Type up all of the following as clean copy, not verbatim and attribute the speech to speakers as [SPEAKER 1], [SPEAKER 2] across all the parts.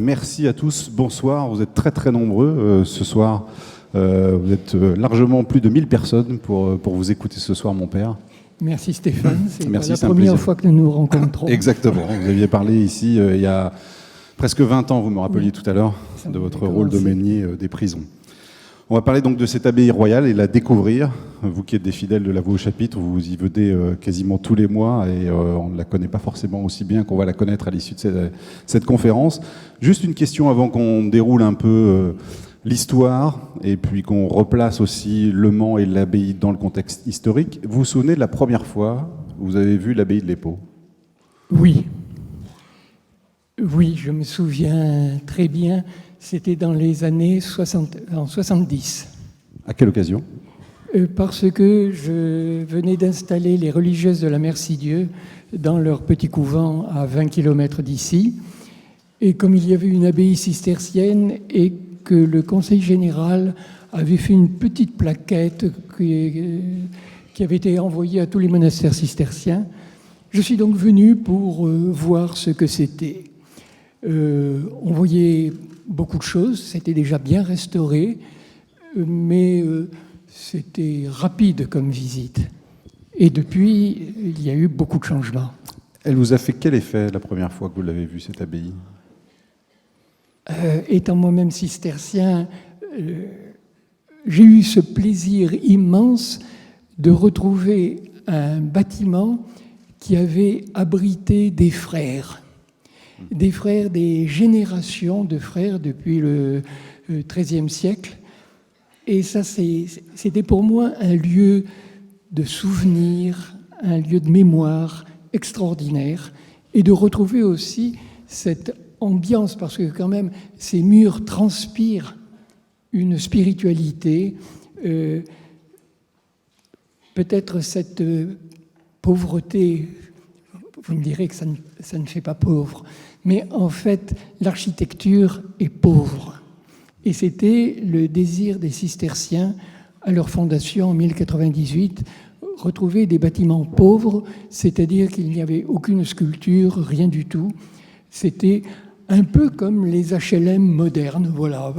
[SPEAKER 1] Merci à tous, bonsoir. Vous êtes très très nombreux ce soir. Vous êtes largement plus de 1000 personnes pour vous écouter ce soir, mon père.
[SPEAKER 2] Merci Stéphane, c'est
[SPEAKER 1] Merci,
[SPEAKER 2] la
[SPEAKER 1] c'est
[SPEAKER 2] première fois que nous nous rencontrons.
[SPEAKER 1] Exactement, vous aviez parlé ici il y a presque 20 ans, vous me rappeliez tout à l'heure, de votre rôle d'aumônier des prisons. On va parler donc de cette abbaye royale et la découvrir. Vous qui êtes des fidèles de la Voix au chapitre, vous y venez quasiment tous les mois et on ne la connaît pas forcément aussi bien qu'on va la connaître à l'issue de cette conférence. Juste une question avant qu'on déroule un peu l'histoire et puis qu'on replace aussi Le Mans et l'abbaye dans le contexte historique. Vous vous souvenez de la première fois où vous avez vu l'abbaye de l'Épau ?
[SPEAKER 2] Oui. Oui, je me souviens très bien. C'était dans les années 70.
[SPEAKER 1] À quelle occasion ?
[SPEAKER 2] Parce que je venais d'installer les religieuses de la Merci-Dieu dans leur petit couvent à 20 km d'ici. Et comme il y avait une abbaye cistercienne et que le conseil général avait fait une petite plaquette qui avait été envoyée à tous les monastères cisterciens, je suis donc venu pour voir ce que c'était. On voyait beaucoup de choses, c'était déjà bien restauré, mais c'était rapide comme visite. Et depuis, il y a eu beaucoup de changements.
[SPEAKER 1] Elle vous a fait quel effet la première fois que vous l'avez vue, cette abbaye ?
[SPEAKER 2] Étant moi-même cistercien, j'ai eu ce plaisir immense de retrouver un bâtiment qui avait abrité des frères, des générations de frères depuis le XIIIe siècle. Et ça, c'était pour moi un lieu de souvenir, un lieu de mémoire extraordinaire, et de retrouver aussi cette ambiance, parce que quand même, ces murs transpirent une spiritualité, peut-être cette pauvreté, vous me direz que ça ne fait pas pauvre, mais en fait, l'architecture est pauvre. Et c'était le désir des cisterciens, à leur fondation en 1098, retrouver des bâtiments pauvres, c'est-à-dire qu'il n'y avait aucune sculpture, rien du tout. C'était un peu comme les HLM modernes, voilà.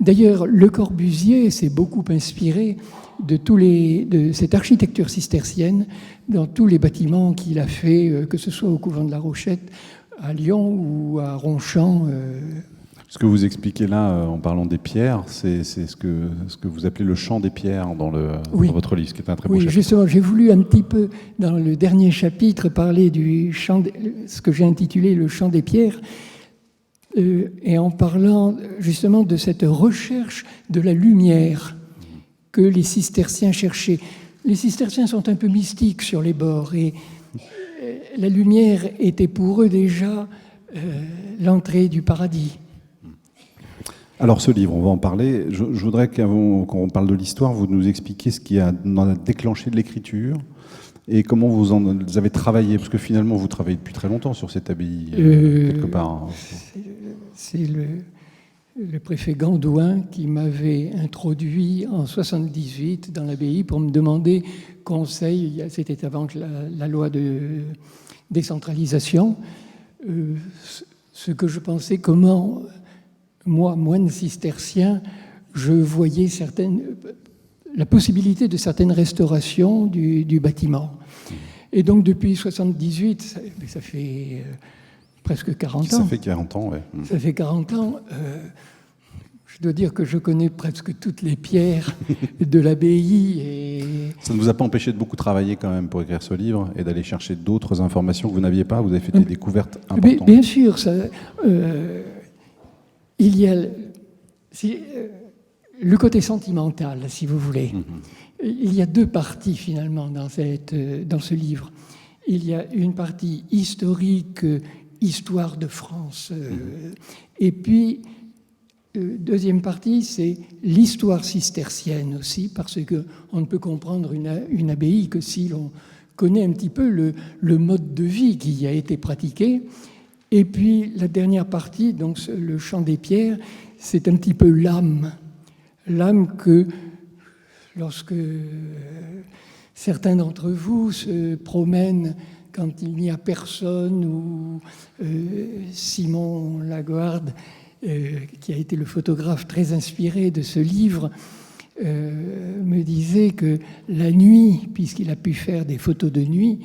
[SPEAKER 2] D'ailleurs, Le Corbusier s'est beaucoup inspiré de cette architecture cistercienne dans tous les bâtiments qu'il a fait, que ce soit au couvent de la Rochette, à Lyon ou à Ronchamp.
[SPEAKER 1] Ce que vous expliquez là, en parlant des pierres, c'est ce que vous appelez le chant des pierres dans votre livre, ce qui est un très beau chapitre.
[SPEAKER 2] Oui, justement, j'ai voulu un petit peu, dans le dernier chapitre, parler du chant, ce que j'ai intitulé le chant des pierres, et en parlant justement de cette recherche de la lumière que les cisterciens cherchaient. Les cisterciens sont un peu mystiques sur les bords, et la lumière était pour eux déjà l'entrée du paradis.
[SPEAKER 1] Alors ce livre, on va en parler. Je voudrais qu'avant qu'on parle de l'histoire, vous nous expliquiez ce qui a déclenché de l'écriture et comment vous avez travaillé, parce que finalement vous travaillez depuis très longtemps sur cette abbaye, quelque part.
[SPEAKER 2] C'est le préfet Gandouin qui m'avait introduit en 78 dans l'abbaye pour me demander conseil. C'était avant la loi de décentralisation. Ce que je pensais, comment... Moi, moine cistercien, je voyais la possibilité de certaines restaurations du bâtiment. Et donc, depuis 78, ça fait presque 40 ans.
[SPEAKER 1] Ça fait 40 ans, oui.
[SPEAKER 2] Ça fait 40 ans. Je dois dire que je connais presque toutes les pierres de l'abbaye. Et...
[SPEAKER 1] Ça ne vous a pas empêché de beaucoup travailler quand même pour écrire ce livre et d'aller chercher d'autres informations que vous n'aviez pas ? Vous avez fait des découvertes importantes.
[SPEAKER 2] Bien sûr, ça... il y a le côté sentimental, si vous voulez. Il y a deux parties, finalement, dans ce livre. Il y a une partie historique, histoire de France. Et puis, deuxième partie, c'est l'histoire cistercienne aussi, parce qu'on ne peut comprendre une abbaye que si l'on connaît un petit peu le mode de vie qui y a été pratiqué. Et puis, la dernière partie, donc le chant des pierres, c'est un petit peu l'âme. L'âme que, lorsque certains d'entre vous se promènent quand il n'y a personne, ou Simon Lagarde, qui a été le photographe très inspiré de ce livre, me disait que la nuit, puisqu'il a pu faire des photos de nuit,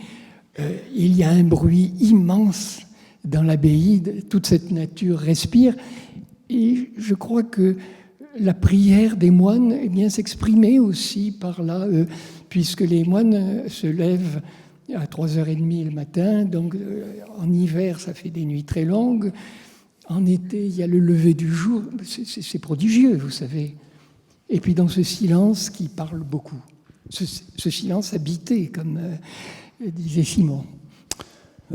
[SPEAKER 2] il y a un bruit immense dans l'abbaye, toute cette nature respire. Et je crois que la prière des moines s'exprimait aussi par là, puisque les moines se lèvent à 3h30 le matin, donc en hiver ça fait des nuits très longues, en été il y a le lever du jour, c'est prodigieux, vous savez. Et puis dans ce silence qui parle beaucoup, ce silence habité, comme disait Simon.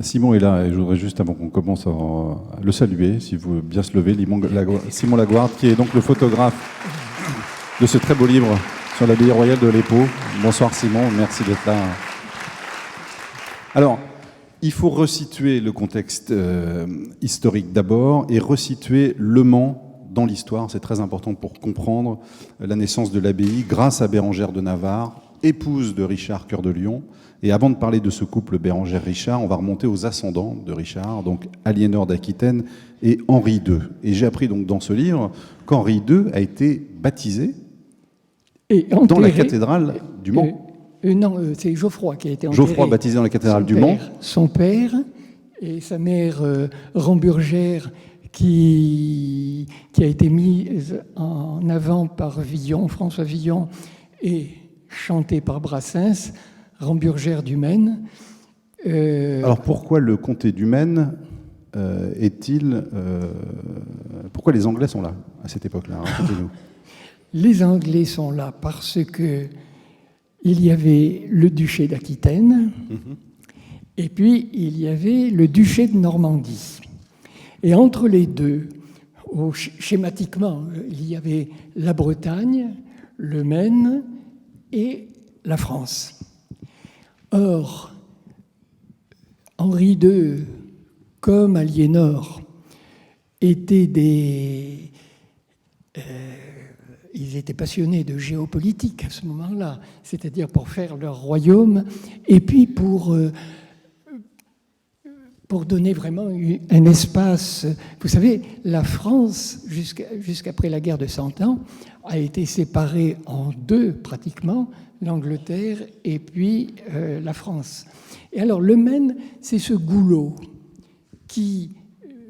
[SPEAKER 1] Simon est là, et je voudrais juste, avant qu'on commence, à le saluer, si vous voulez bien se lever, Simon Lagarde, qui est donc le photographe de ce très beau livre sur l'abbaye royale de l'Épau. Bonsoir Simon, merci d'être là. Alors, il faut resituer le contexte historique d'abord, et resituer Le Mans dans l'histoire. C'est très important pour comprendre la naissance de l'abbaye grâce à Bérengère de Navarre, épouse de Richard Cœur de Lion. Et avant de parler de ce couple Bérengère-Richard, on va remonter aux ascendants de Richard, donc Aliénor d'Aquitaine et Henri II. Et j'ai appris donc dans ce livre qu'Henri II a été baptisé dans la cathédrale du Mans.
[SPEAKER 2] Non, c'est Geoffroy qui a été enterré.
[SPEAKER 1] Geoffroy baptisé dans la cathédrale du Mans.
[SPEAKER 2] Son père et sa mère Ramburgère, qui a été mise en avant par Villon, François Villon, et chantée par Brassens, Ramburgère du Maine.
[SPEAKER 1] Alors pourquoi le comté du Maine pourquoi les Anglais sont là à cette époque-là? Racontez-nous.
[SPEAKER 2] Les Anglais sont là parce que il y avait le duché d'Aquitaine, et puis il y avait le duché de Normandie. Et entre les deux, schématiquement, il y avait la Bretagne, le Maine et la France. Or, Henri II, comme Aliénor, étaient ils étaient passionnés de géopolitique à ce moment-là, c'est-à-dire pour faire leur royaume, et puis pour donner vraiment un espace. Vous savez, la France, jusqu'après la guerre de 100 ans, a été séparée en deux pratiquement, l'Angleterre et puis la France. Et alors le Maine, c'est ce goulot qui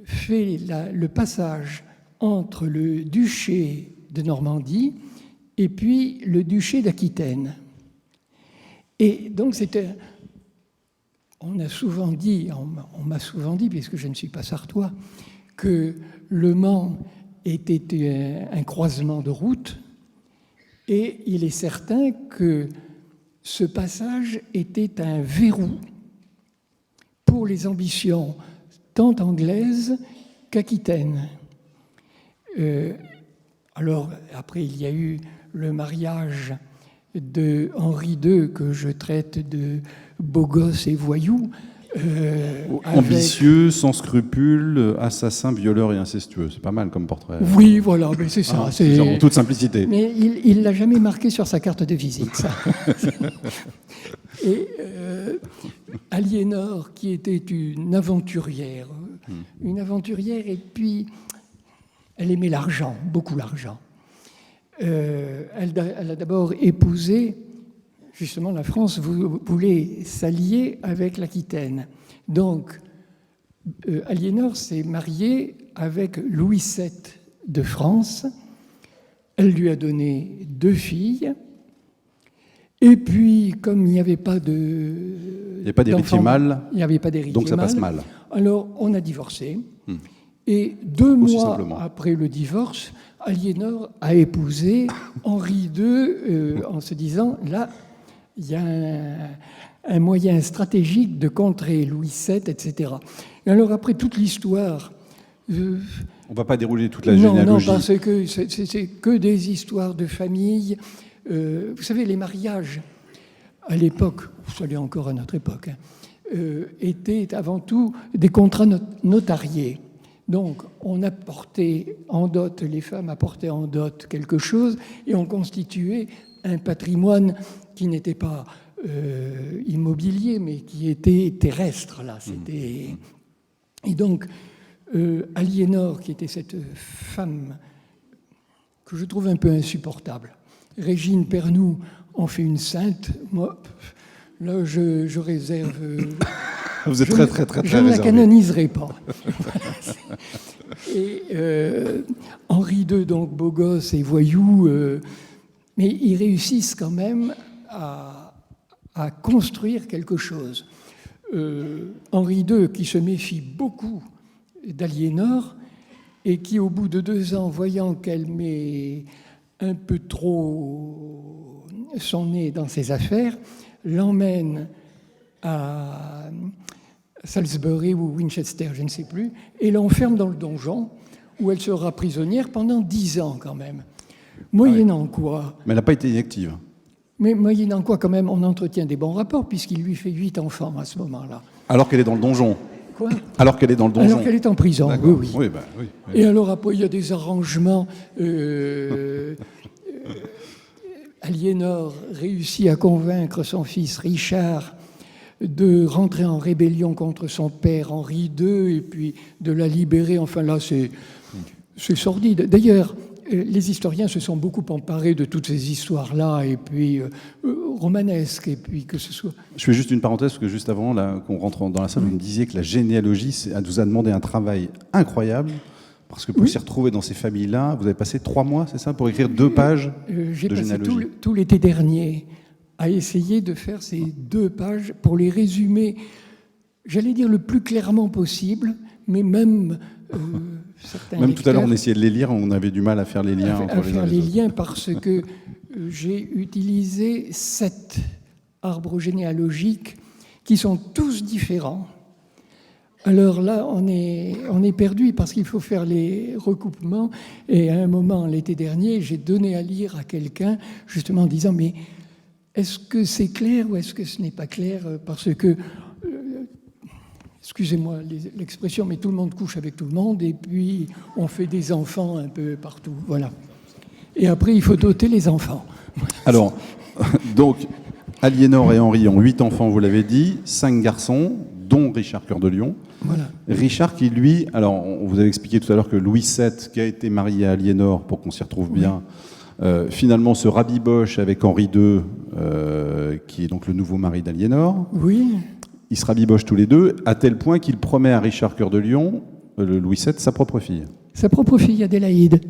[SPEAKER 2] fait le passage entre le duché de Normandie et puis le duché d'Aquitaine. Et donc on m'a souvent dit, puisque je ne suis pas sartois, que Le Mans était un croisement de routes, et il est certain que ce passage était un verrou pour les ambitions tant anglaises qu'aquitaines. Alors, après, il y a eu le mariage de Henri II, que je traite de beau gosse et voyou.
[SPEAKER 1] Ambitieux, sans scrupules, assassin, violeur et incestueux. C'est pas mal comme portrait.
[SPEAKER 2] Oui, voilà, mais c'est ça.
[SPEAKER 1] C'est en toute simplicité.
[SPEAKER 2] Mais il ne l'a jamais marqué sur sa carte de visite, ça. Et Aliénor, qui était une aventurière, et puis elle aimait l'argent, beaucoup l'argent. Elle a d'abord épousé, justement, la France voulait s'allier avec l'Aquitaine. Donc, Aliénor s'est mariée avec Louis VII de France. Elle lui a donné 2 filles. Et puis, comme il n'y avait pas
[SPEAKER 1] d'héritier mâle.
[SPEAKER 2] Il n'y avait pas d'héritier
[SPEAKER 1] donc ça passe mal.
[SPEAKER 2] Alors, on a divorcé. Et 2 mois
[SPEAKER 1] simplement.
[SPEAKER 2] après le divorce, Aliénor a épousé Henri II en se disant, là, il y a un moyen stratégique de contrer Louis VII, etc. Et alors, après toute l'histoire...
[SPEAKER 1] On ne va pas dérouler toute la généalogie.
[SPEAKER 2] Non, parce que c'est que des histoires de famille. Vous savez, les mariages, à l'époque, ça l'est encore à notre époque, étaient avant tout des contrats notariés. Donc, on apportait en dot, les femmes apportaient en dot quelque chose, et on constituait un patrimoine qui n'était pas immobilier, mais qui était terrestre, là. Et donc, Aliénor, qui était cette femme que je trouve un peu insupportable, Régine Pernoud en fait une sainte. Moi, là, je réserve.
[SPEAKER 1] Vous êtes très réservé.
[SPEAKER 2] Je ne la canoniserai pas. Et Henri II, donc beau gosse et voyou, mais ils réussissent quand même à construire quelque chose. Henri II, qui se méfie beaucoup d'Aliénor et qui, au bout de 2 ans, voyant qu'elle met un peu trop son nez dans ses affaires, l'emmène à Salisbury ou Winchester, je ne sais plus, et l'enferme dans le donjon, où elle sera prisonnière pendant 10 ans quand même. Moyennant quoi...
[SPEAKER 1] Mais elle n'a pas été inactive.
[SPEAKER 2] Mais moyennant quoi, quand même, on entretient des bons rapports, puisqu'il lui fait 8 enfants à ce moment-là.
[SPEAKER 1] Alors qu'elle est dans le donjon.
[SPEAKER 2] Quoi ?
[SPEAKER 1] Alors qu'elle est dans le donjon.
[SPEAKER 2] Alors qu'elle est en prison, oui.
[SPEAKER 1] Oui.
[SPEAKER 2] Et alors après, il y a des arrangements. Aliénor réussit à convaincre son fils Richard de rentrer en rébellion contre son père Henri II et puis de la libérer. Enfin là, c'est sordide. D'ailleurs, les historiens se sont beaucoup emparés de toutes ces histoires-là, et puis romanesques, et puis que ce soit...
[SPEAKER 1] Je fais juste une parenthèse, parce que juste avant là, qu'on rentre dans la salle, vous me disiez que la généalogie vous a demandé un travail incroyable, parce que pour s'y retrouver dans ces familles-là, vous avez passé 3 mois, c'est ça, pour écrire 2 pages
[SPEAKER 2] J'ai
[SPEAKER 1] de
[SPEAKER 2] passé
[SPEAKER 1] généalogie.
[SPEAKER 2] tout l'été dernier à essayer de faire ces 2 pages pour les résumer, j'allais dire le plus clairement possible, mais même...
[SPEAKER 1] Même tout à l'heure, on essayait de les lire, on avait du mal à faire les liens entre les uns et les autres.
[SPEAKER 2] liens parce que j'ai utilisé 7 arbres généalogiques qui sont tous différents. Alors là, on est perdu parce qu'il faut faire les recoupements. Et à un moment, l'été dernier, j'ai donné à lire à quelqu'un, justement en disant « Mais est-ce que c'est clair ou est-ce que ce n'est pas clair ?» Parce que... excusez-moi l'expression, mais tout le monde couche avec tout le monde et puis on fait des enfants un peu partout, voilà. Et après, il faut doter les enfants.
[SPEAKER 1] Alors, donc, Aliénor et Henri ont 8 enfants, vous l'avez dit, 5 garçons, dont Richard Cœur de Lion.
[SPEAKER 2] Voilà.
[SPEAKER 1] Richard qui, lui, alors, on vous avait expliqué tout à l'heure que Louis VII, qui a été marié à Aliénor, pour qu'on s'y retrouve bien, finalement se rabiboche avec Henri II, qui est donc le nouveau mari d'Aliénor.
[SPEAKER 2] Oui.
[SPEAKER 1] Ils se rabibochent tous les deux, à tel point qu'il promet à Richard Cœur de Lion, le Louis VII, sa propre fille.
[SPEAKER 2] Sa propre fille Adélaïde,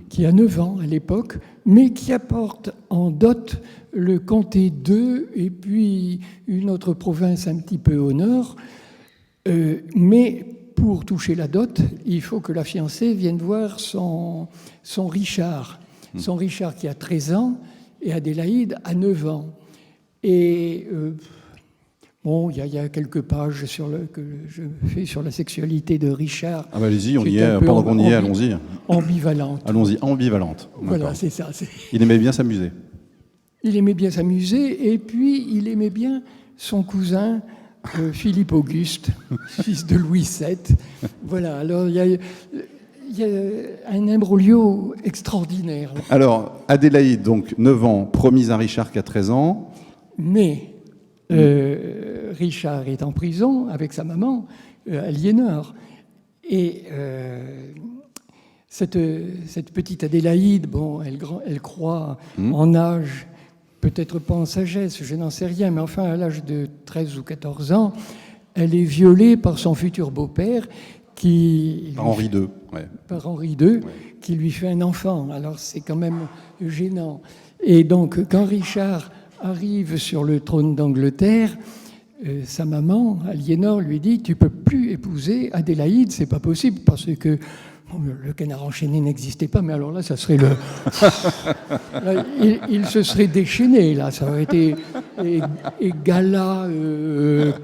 [SPEAKER 2] qui a 9 ans à l'époque, mais qui apporte en dot le comté d'Eu et puis une autre province un petit peu au nord. Mais pour toucher la dot, il faut que la fiancée vienne voir son Richard. Son Richard qui a 13 ans et Adélaïde a 9 ans. Et... bon, il y a quelques pages que je fais sur la sexualité de Richard.
[SPEAKER 1] Ah bah allez-y, on y est. Pendant qu'on y est, allons-y.
[SPEAKER 2] Ambivalente.
[SPEAKER 1] Allons-y, ambivalente.
[SPEAKER 2] Voilà, c'est ça.
[SPEAKER 1] Il aimait bien s'amuser.
[SPEAKER 2] Il aimait bien s'amuser, et puis il aimait bien son cousin Philippe Auguste, fils de Louis VII. Voilà, alors il y a un imbroglio extraordinaire.
[SPEAKER 1] Alors, Adélaïde, donc 9 ans, promise à Richard qui a 13 ans.
[SPEAKER 2] Mais... Richard est en prison avec sa maman, Aliénor. Et cette petite Adélaïde, bon, elle croit en âge, peut-être pas en sagesse, je n'en sais rien, mais enfin, à l'âge de 13 ou 14 ans, elle est violée par son futur beau-père,
[SPEAKER 1] Par Henri II. Ouais.
[SPEAKER 2] Par Henri II, qui lui fait un enfant. Alors, c'est quand même gênant. Et donc, quand Richard arrive sur le trône d'Angleterre, sa maman, Aliénor, lui dit « Tu ne peux plus épouser Adélaïde, c'est pas possible, parce que bon, le canard enchaîné n'existait pas, mais alors là, ça serait le... là, il se serait déchaîné, là, ça aurait été et Gala,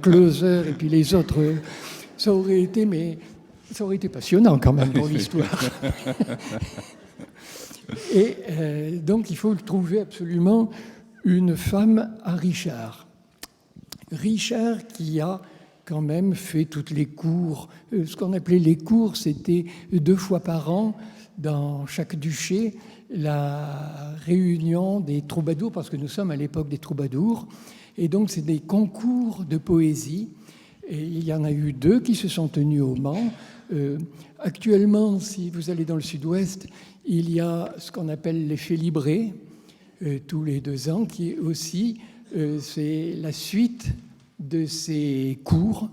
[SPEAKER 2] Closer, et puis les autres, ça aurait été passionnant quand même pour l'histoire. Et donc, il faut trouver absolument une femme à Richard. Richard qui a quand même fait toutes les cours. Ce qu'on appelait les cours, c'était 2 fois par an dans chaque duché. la réunion des troubadours, parce que nous sommes à l'époque des troubadours, et donc c'est des concours de poésie. Et il y en a eu 2 qui se sont tenus au Mans. Actuellement, si vous allez dans le sud-ouest, il y a ce qu'on appelle les Félibrés, tous les 2 ans, qui est aussi c'est la suite de ces cours.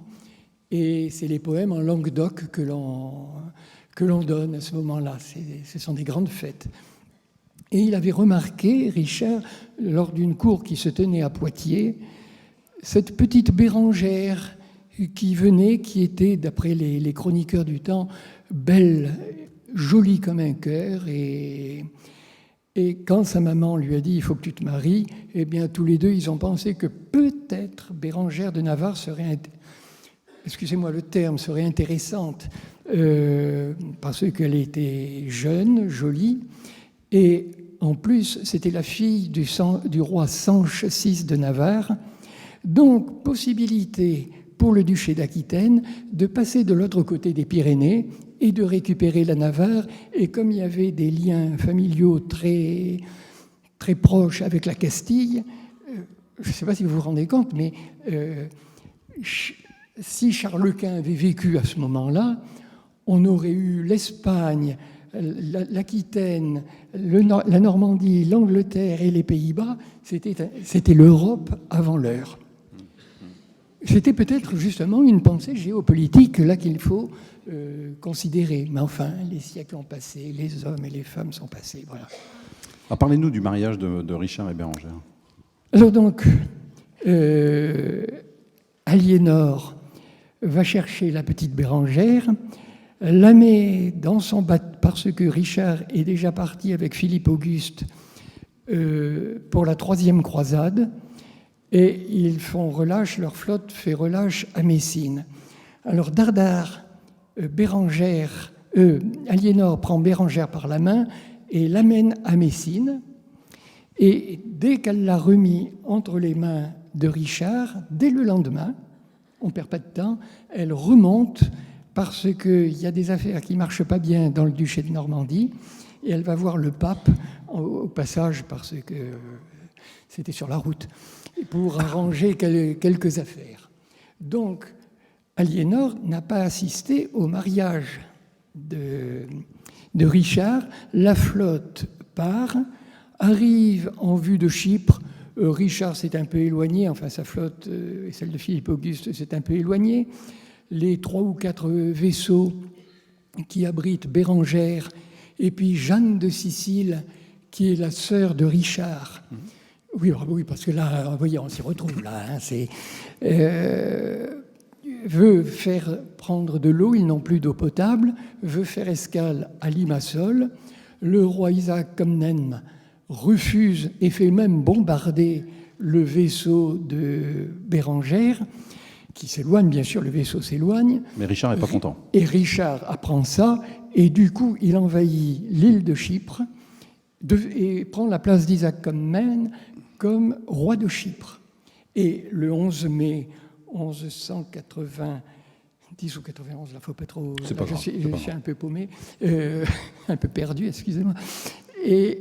[SPEAKER 2] Et c'est les poèmes en Languedoc que l'on donne à ce moment-là. Ce sont des grandes fêtes. Et il avait remarqué, Richard, lors d'une cour qui se tenait à Poitiers, cette petite Bérengère qui venait, qui était, d'après les chroniqueurs du temps, belle, jolie comme un cœur. Et quand sa maman lui a dit « il faut que tu te maries », eh bien, tous les 2, ils ont pensé que peut-être Bérengère de Navarre serait, excusez-moi le terme, serait intéressante parce qu'elle était jeune, jolie, et en plus, c'était la fille du roi Sanche VI de Navarre. Donc, possibilité pour le duché d'Aquitaine de passer de l'autre côté des Pyrénées et de récupérer la Navarre. Et comme il y avait des liens familiaux très, très proches avec la Castille, je ne sais pas si vous vous rendez compte, mais si Charles Quint avait vécu à ce moment-là, on aurait eu l'Espagne, l'Aquitaine, la Normandie, l'Angleterre et les Pays-Bas. C'était l'Europe avant l'heure. C'était peut-être justement une pensée géopolitique là qu'il faut considérer. Mais enfin, les siècles ont passé, les hommes et les femmes sont passés. Voilà.
[SPEAKER 1] Alors, parlez-nous du mariage de Richard et Bérengère.
[SPEAKER 2] Alors donc, Aliénor va chercher la petite Bérengère, la met dans son bateau parce que Richard est déjà parti avec Philippe Auguste pour la 3e croisade. Et ils font relâche, leur flotte fait relâche à Messine. Alors Dardare, Aliénor prend Bérengère par la main et l'amène à Messine. Et dès qu'elle l'a remis entre les mains de Richard, dès le lendemain, on ne perd pas de temps, elle remonte parce qu'il y a des affaires qui ne marchent pas bien dans le duché de Normandie. Et elle va voir le pape au passage parce que c'était sur la route, pour arranger quelques affaires. Donc, Aliénor n'a pas assisté au mariage de Richard. La flotte part, arrive en vue de Chypre. Richard s'est un peu éloigné, enfin sa flotte et celle de Philippe Auguste s'est un peu éloignée. Les 3 ou 4 vaisseaux qui abritent Bérengère et puis Jeanne de Sicile, qui est la sœur de Richard. Oui, parce que là, vous voyez, on s'y retrouve là. Veut faire prendre de l'eau, ils n'ont plus d'eau potable, veut faire escale à Limassol. Le roi Isaac Comnène refuse et fait même bombarder le vaisseau de Bérengère, qui s'éloigne, bien sûr, le vaisseau s'éloigne.
[SPEAKER 1] Mais Richard n'est pas content.
[SPEAKER 2] Et Richard apprend ça, et du coup, il envahit l'île de Chypre et prend la place d'Isaac Comnène comme roi de Chypre. Et le 11 mai 1190 ou 91, là, il ne faut pas trop...
[SPEAKER 1] C'est pas grave,
[SPEAKER 2] je suis un peu paumé, un peu perdu, excusez-moi. Et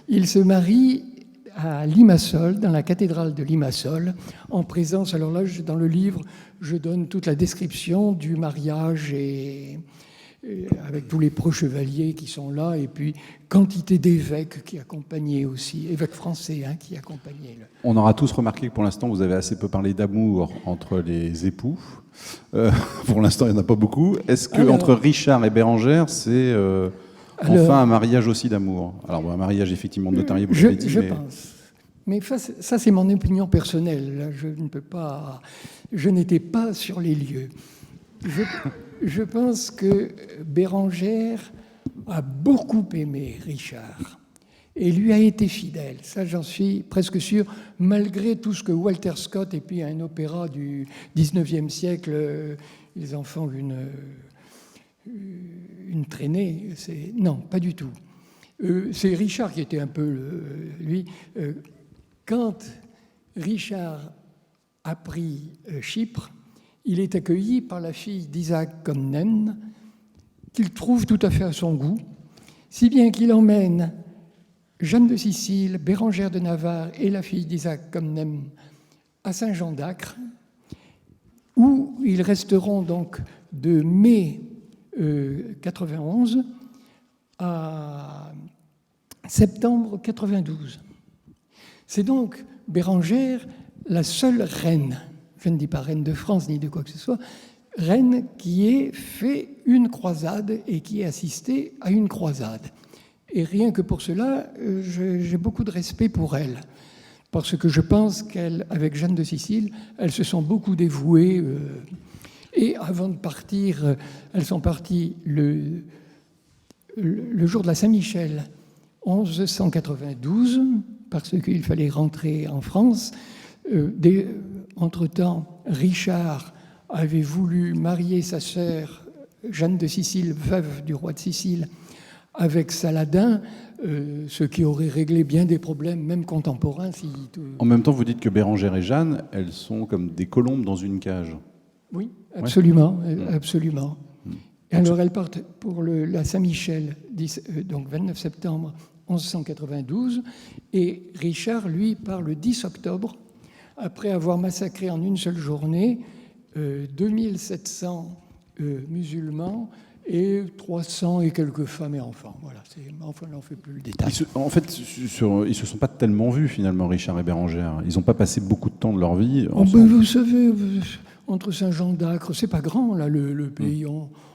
[SPEAKER 2] il se marie à Limassol, dans la cathédrale de Limassol, en présence, alors là, dans le livre, je donne toute la description du mariage et avec tous les pro-chevaliers qui sont là, et puis quantité d'évêques qui accompagnaient aussi, évêques français qui accompagnaient.
[SPEAKER 1] On aura tous remarqué que pour l'instant, vous avez assez peu parlé d'amour entre les époux. Pour l'instant, il n'y en a pas beaucoup. Est-ce qu'entre Richard et Bérengère, c'est enfin un mariage aussi d'amour? Alors, un mariage effectivement de notarié, vous l'avez dit.
[SPEAKER 2] Je pense. Mais ça, c'est mon opinion personnelle. Là, je n'étais pas sur les lieux. Je pense que Bérengère a beaucoup aimé Richard et lui a été fidèle. Ça, j'en suis presque sûr, malgré tout ce que Walter Scott et puis un opéra du 19e siècle, les enfants une traînée. Non, pas du tout. C'est Richard qui était un peu lui. Quand Richard a pris Chypre, il est accueilli par la fille d'Isaac Comnène, qu'il trouve tout à fait à son goût. si bien qu'il emmène Jeanne de Sicile, Bérengère de Navarre et la fille d'Isaac Comnène à Saint-Jean d'Acre, où ils resteront donc de mai 91 à septembre 92. C'est donc Bérengère la seule reine, je ne dis pas reine de France ni de quoi que ce soit, reine qui ait fait une croisade et qui ait assisté à une croisade. Et rien que pour cela, j'ai beaucoup de respect pour elle, parce que je pense qu'avec Jeanne de Sicile, elles se sont beaucoup dévouées. Et avant de partir, elles sont parties le jour de la Saint-Michel, 1192, parce qu'il fallait rentrer en France. Entre-temps, Richard avait voulu marier sa sœur, Jeanne de Sicile, veuve du roi de Sicile, avec Saladin, ce qui aurait réglé bien des problèmes, même contemporains.
[SPEAKER 1] En même temps, vous dites que Bérengère et Jeanne, elles sont comme des colombes dans une cage.
[SPEAKER 2] Oui, absolument,
[SPEAKER 1] ouais.
[SPEAKER 2] Absolument. Et alors, elles partent pour la Saint-Michel, donc 29 septembre 1192, et Richard, lui, part le 10 octobre, après avoir massacré en une seule journée 2700 musulmans et 300 et quelques femmes et enfants. Voilà, enfin, on n'en fait plus le détail.
[SPEAKER 1] En fait, ils se sont pas tellement vus, finalement, Richard et Bérengère. Ils n'ont pas passé beaucoup de temps de leur vie ensemble.
[SPEAKER 2] Vous savez, entre Saint-Jean d'Acre, c'est pas grand, là, le pays.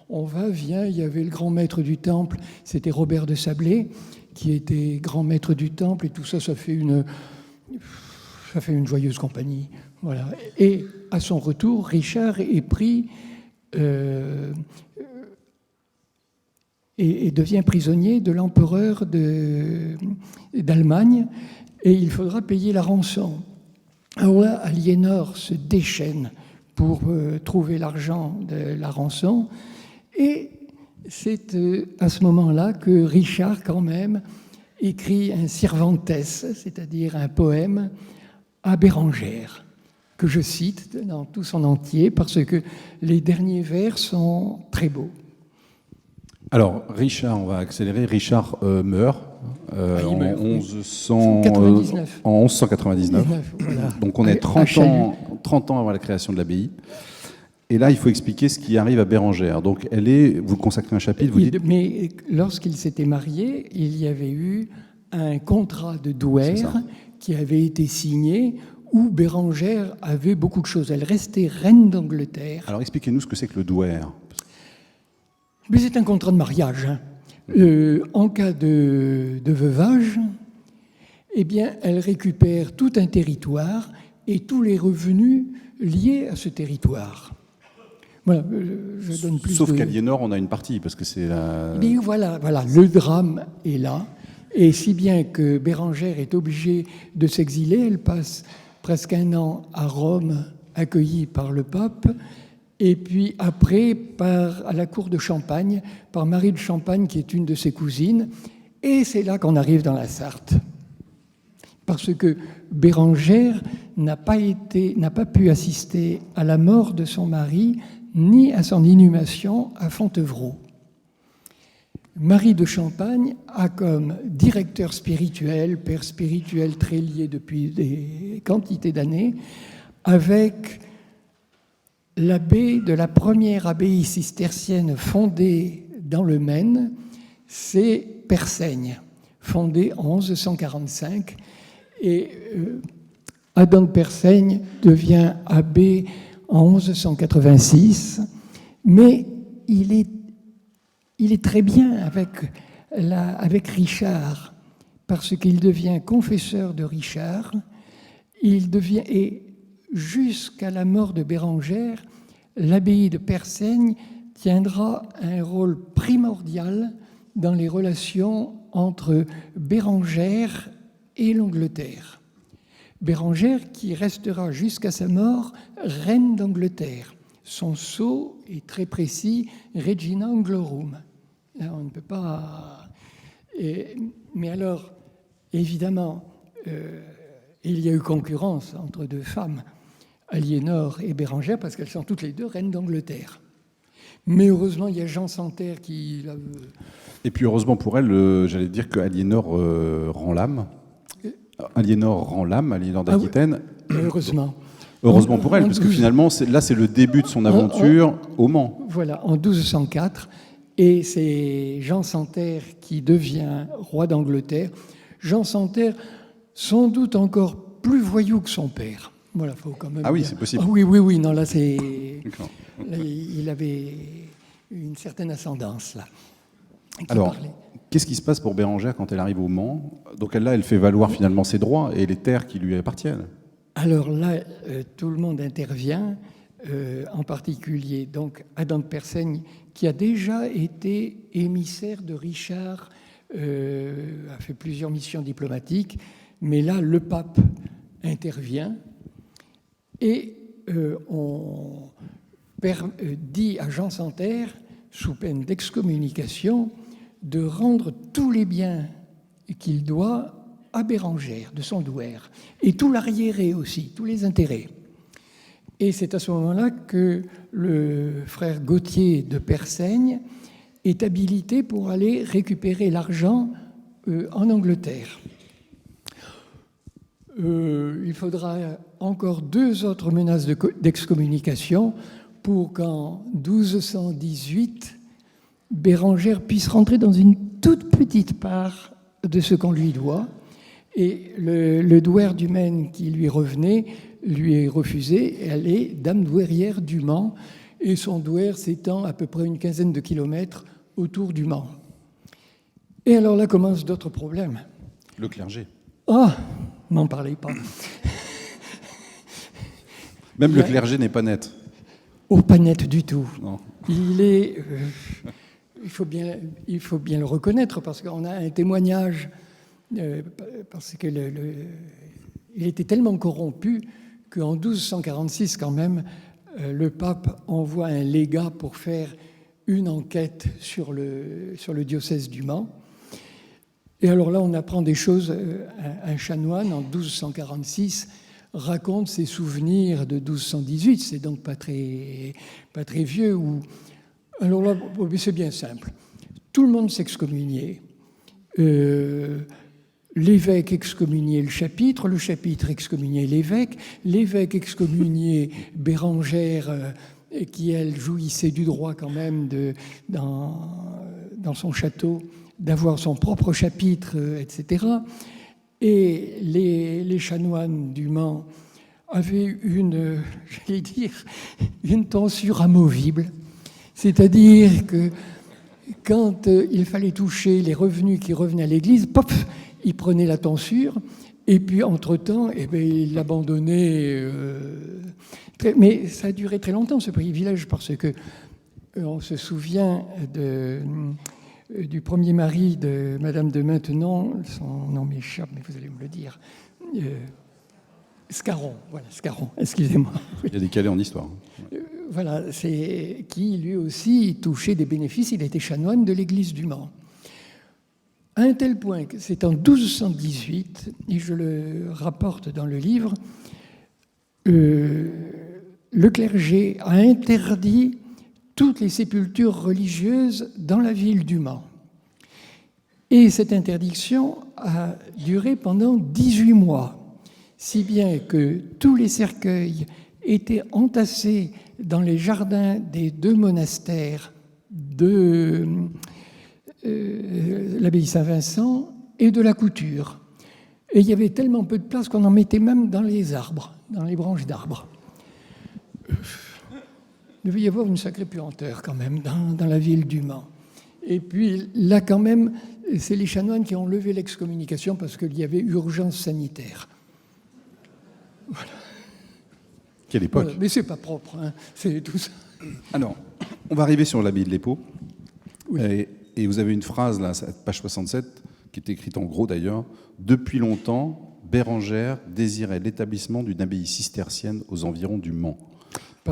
[SPEAKER 2] On va, vient. Il y avait le grand maître du temple, c'était Robert de Sablé, qui était grand maître du temple, et tout ça, ça fait une joyeuse compagnie. Voilà. Et à son retour, Richard est pris et devient prisonnier de l'empereur d'Allemagne, et il faudra payer la rançon. Alors là, Aliénor se déchaîne pour trouver l'argent de la rançon, et c'est à ce moment-là que Richard, quand même, écrit un Cervantes, c'est-à-dire un poème à Bérengère, que je cite dans tout son entier, parce que les derniers vers sont très beaux.
[SPEAKER 1] Alors, Richard, on va accélérer, Richard meurt en 1199.
[SPEAKER 2] Voilà.
[SPEAKER 1] Donc on est 30 ans avant la création de l'abbaye. Et là, il faut expliquer ce qui arrive à Bérengère. Donc vous consacrez un chapitre, vous dites...
[SPEAKER 2] Mais lorsqu'il s'était marié, il y avait eu un contrat de douaire qui avait été signé, où Bérengère avait beaucoup de choses. Elle restait reine d'Angleterre.
[SPEAKER 1] Alors expliquez-nous ce que c'est que le douaire.
[SPEAKER 2] Mais c'est un contrat de mariage. En cas de veuvage, eh bien, elle récupère tout un territoire et tous les revenus liés à ce territoire. Voilà, je donne plus.
[SPEAKER 1] Sauf qu'Aliénor, on a une partie, parce que c'est la...
[SPEAKER 2] Mais voilà, le drame est là. Et si bien que Bérengère est obligée de s'exiler, elle passe presque un an à Rome, accueillie par le pape, et puis après à la cour de Champagne, par Marie de Champagne, qui est une de ses cousines. Et c'est là qu'on arrive dans la Sarthe. Parce que Bérengère n'a pas pu assister à la mort de son mari, ni à son inhumation à Fontevraud. Marie de Champagne a comme directeur spirituel, père spirituel très lié depuis des quantités d'années, avec l'abbé de la première abbaye cistercienne fondée dans le Maine, c'est Persaigne, fondée en 1145. Et Adam de Persaigne devient abbé en 1186, mais il est très bien avec Richard, parce qu'il devient confesseur de Richard. Et jusqu'à la mort de Bérengère, l'abbaye de Persaigne tiendra un rôle primordial dans les relations entre Bérengère et l'Angleterre. Bérengère qui restera jusqu'à sa mort reine d'Angleterre. Son sceau est très précis, Regina Anglorum. Là, on ne peut pas... Mais alors, évidemment, il y a eu concurrence entre deux femmes, Aliénor et Bérengère, parce qu'elles sont toutes les deux reines d'Angleterre. Mais heureusement, il y a Jean Santerre qui...
[SPEAKER 1] Et puis heureusement pour elle, j'allais dire que Aliénor rend l'âme. Aliénor rend l'âme, Aliénor d'Aquitaine.
[SPEAKER 2] Ah oui, heureusement.
[SPEAKER 1] Heureusement pour elle, parce que finalement, là, c'est le début de son aventure au Mans.
[SPEAKER 2] Voilà, en 1204. Et c'est Jean Santerre qui devient roi d'Angleterre. Jean Santerre, sans doute encore plus voyou que son père. Voilà, faut quand même.
[SPEAKER 1] Ah oui,
[SPEAKER 2] dire.
[SPEAKER 1] c'est possible.
[SPEAKER 2] Ah oui. Non, là, c'est. Là, il avait une certaine ascendance, là.
[SPEAKER 1] Alors, qu'est-ce qui se passe pour Bérengère quand elle arrive au Mans? Donc là, elle fait valoir finalement ses droits et les terres qui lui appartiennent.
[SPEAKER 2] Alors là, tout le monde intervient, en particulier donc Adam de Persaigne, qui a déjà été émissaire de Richard, a fait plusieurs missions diplomatiques, mais là, le pape intervient et on dit à Jean Santerre, sous peine d'excommunication, de rendre tous les biens qu'il doit à Bérengère, de son douaire, et tout l'arriéré aussi, tous les intérêts. Et c'est à ce moment-là que le frère Gauthier de Persaigne est habilité pour aller récupérer l'argent en Angleterre. Il faudra encore 2 autres menaces d'excommunication pour qu'en 1218, Bérengère puisse rentrer dans une toute petite part de ce qu'on lui doit. Et le douaire du Maine qui lui revenait lui est refusé. Elle est dame douairière du Mans et son douaire s'étend à peu près une quinzaine de kilomètres autour du Mans. Et alors là commencent d'autres problèmes.
[SPEAKER 1] Le clergé.
[SPEAKER 2] Ah, n'en parlez pas.
[SPEAKER 1] Même le clergé n'est pas net.
[SPEAKER 2] Oh, pas net du tout.
[SPEAKER 1] Non.
[SPEAKER 2] Il est... il faut bien le reconnaître parce qu'on a un témoignage... parce que il était tellement corrompu qu'en 1246, quand même, le pape envoie un légat pour faire une enquête sur le diocèse du Mans. Et alors là, on apprend des choses. Un chanoine, en 1246, raconte ses souvenirs de 1218. C'est donc pas très vieux. Alors là, c'est bien simple. Tout le monde s'excommuniait. L'évêque excommuniait le chapitre excommuniait l'évêque excommuniait Bérengère, qui, elle, jouissait du droit quand même dans son château d'avoir son propre chapitre, etc. Et les chanoines du Mans avaient une tonsure amovible, c'est-à-dire que quand il fallait toucher les revenus qui revenaient à l'Église, pop, il prenait la tonsure, et puis entre-temps, il l'abandonnait. Mais ça a duré très longtemps, ce privilège, parce que on se souvient du premier mari de Madame de Maintenon, son nom m'échappe, mais vous allez me le dire, Scarron, excusez-moi.
[SPEAKER 1] Il y a des calés en histoire.
[SPEAKER 2] Voilà, c'est qui lui aussi touchait des bénéfices, il était chanoine de l'église du Mans. À un tel point que c'est en 1218, et je le rapporte dans le livre, le clergé a interdit toutes les sépultures religieuses dans la ville du Mans. Et cette interdiction a duré pendant 18 mois, si bien que tous les cercueils étaient entassés dans les jardins des 2 monastères de l'abbaye Saint-Vincent et de la Couture. Et il y avait tellement peu de place qu'on en mettait même dans les arbres, dans les branches d'arbres. Il devait y avoir une sacrée puanteur quand même dans la ville du Mans. Et puis là quand même, c'est les chanoines qui ont levé l'excommunication parce qu'il y avait urgence sanitaire. Voilà.
[SPEAKER 1] Quelle époque.
[SPEAKER 2] Voilà. Mais c'est pas propre, hein. C'est tout ça.
[SPEAKER 1] Alors, on va arriver sur l'abbaye de l'Épau.
[SPEAKER 2] Oui.
[SPEAKER 1] Et vous avez une phrase, là, page 67, qui est écrite en gros d'ailleurs. « Depuis longtemps, Bérengère désirait l'établissement d'une abbaye cistercienne aux environs du Mans. »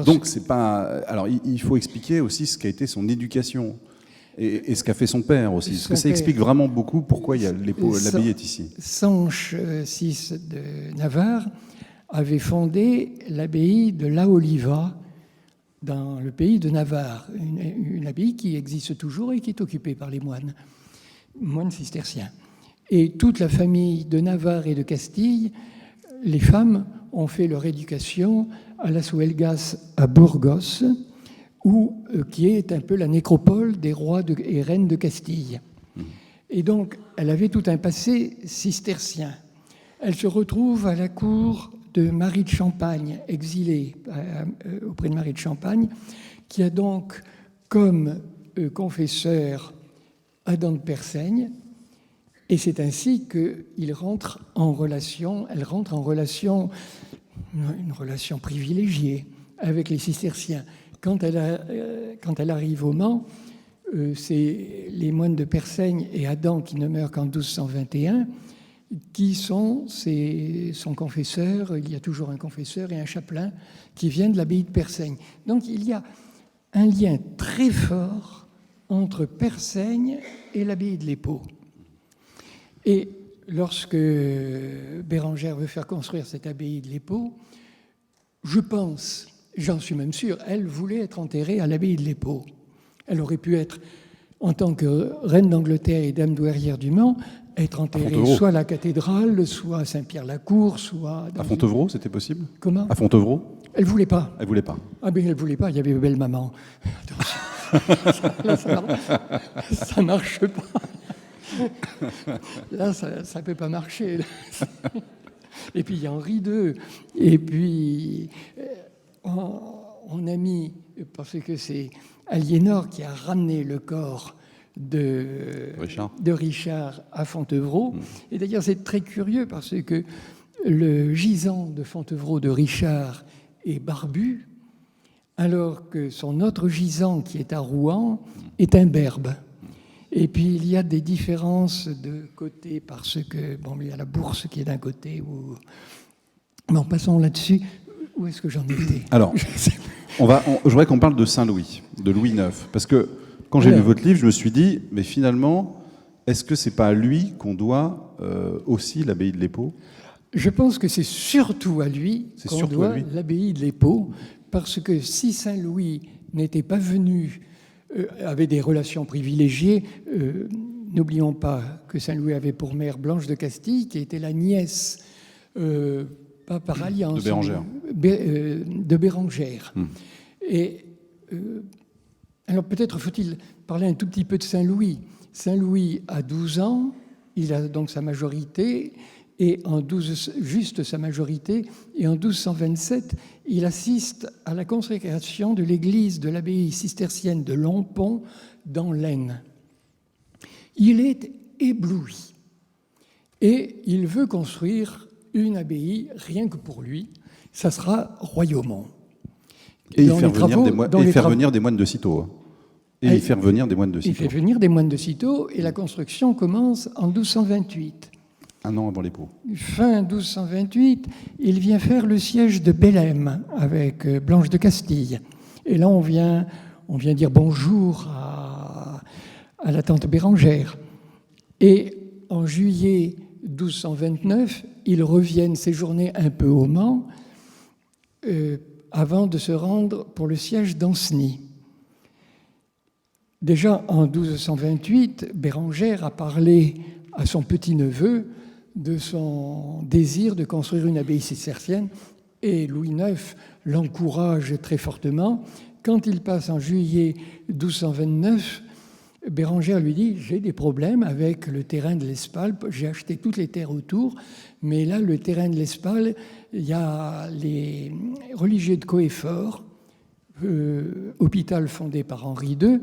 [SPEAKER 1] Donc, c'est pas... Alors, il faut expliquer aussi ce qu'a été son éducation et ce qu'a fait son père aussi. Parce que ça explique vraiment beaucoup pourquoi l'abbaye est ici.
[SPEAKER 2] Sanche VI de Navarre avait fondé l'abbaye de La Oliva dans le pays de Navarre, une abbaye qui existe toujours et qui est occupée par les moines cisterciens. Et toute la famille de Navarre et de Castille, les femmes ont fait leur éducation à Las Huelgas à Burgos, qui est un peu la nécropole des rois et reines de Castille. Et donc, elle avait tout un passé cistercien. Elle se retrouve à la cour de Marie de Champagne, exilée auprès de Marie de Champagne, qui a donc comme confesseur Adam de Persaigne, et c'est ainsi qu'elle rentre en relation, une relation privilégiée avec les cisterciens. Quand elle arrive au Mans, c'est les moines de Persaigne et Adam, qui ne meurent qu'en 1221, qui sont son confesseur. Il y a toujours un confesseur et un chapelain qui viennent de l'abbaye de Persaigne. Donc il y a un lien très fort entre Persaigne et l'abbaye de l'Épau. Et lorsque Bérengère veut faire construire cette abbaye de l'Épau, je pense, j'en suis même sûr, elle voulait être enterrée à l'abbaye de l'Épau. Elle aurait pu être, en tant que reine d'Angleterre et dame douairière du Mans, être enterrée soit à la cathédrale, soit à Saint-Pierre-la-Cour, soit...
[SPEAKER 1] À Fontevraud, c'était possible?
[SPEAKER 2] Comment?
[SPEAKER 1] À Fontevraud?
[SPEAKER 2] Elle ne voulait pas.
[SPEAKER 1] Elle ne voulait pas.
[SPEAKER 2] Ah ben elle ne voulait pas, il y avait belle maman. Là, ça ne marche pas. Là, ça ne peut pas marcher. Là. Et puis il y a Henri II. Et puis on a mis, parce que c'est Aliénor qui a ramené le corps de Richard à Fontevraud. Et d'ailleurs, c'est très curieux parce que le gisant de Fontevraud de Richard est barbu, alors que son autre gisant, qui est à Rouen, est imberbe. Et puis, il y a des différences de côté parce que, bon, il y a la bourse qui est d'un côté. Non, passons là-dessus. Où est-ce que j'en étais?
[SPEAKER 1] Alors, je voudrais qu'on parle de Saint-Louis, de Louis IX. Parce que quand j'ai lu votre livre, je me suis dit, mais finalement, est-ce que c'est pas à lui qu'on doit aussi l'abbaye de l'Épau?
[SPEAKER 2] Je pense que c'est surtout à lui qu'on doit l'abbaye de l'Épau, parce que si Saint-Louis n'était pas venu, avait des relations privilégiées, n'oublions pas que Saint-Louis avait pour mère Blanche de Castille, qui était la nièce, pas par alliance, de Bérengère. Et alors peut-être faut-il parler un tout petit peu de Saint-Louis. Saint-Louis a 12 ans, il a donc sa majorité, et juste sa majorité, et en 1227, il assiste à la consécration de l'église de l'abbaye cistercienne de Lompont dans l'Aisne. Il est ébloui et il veut construire une abbaye rien que pour lui. Ça sera Royaumont.
[SPEAKER 1] Et il fait venir des moines de Cîteaux. Il fait venir des moines de Cîteaux,
[SPEAKER 2] et la construction commence en 1228.
[SPEAKER 1] Un an avant l'Épau.
[SPEAKER 2] Fin 1228, il vient faire le siège de Bellême avec Blanche de Castille. Et là, on vient dire bonjour à la tante Bérengère. Et en juillet 1229, ils reviennent séjourner un peu au Mans avant de se rendre pour le siège d'Ancenis. Déjà en 1228, Bérengère a parlé à son petit-neveu de son désir de construire une abbaye cistercienne, et Louis IX l'encourage très fortement. Quand il passe en juillet 1229, Bérengère lui dit « J'ai des problèmes avec le terrain de l'Espal, j'ai acheté toutes les terres autour, mais là, le terrain de l'Espal, il y a les religieux de Coëfort, hôpital fondé par Henri II,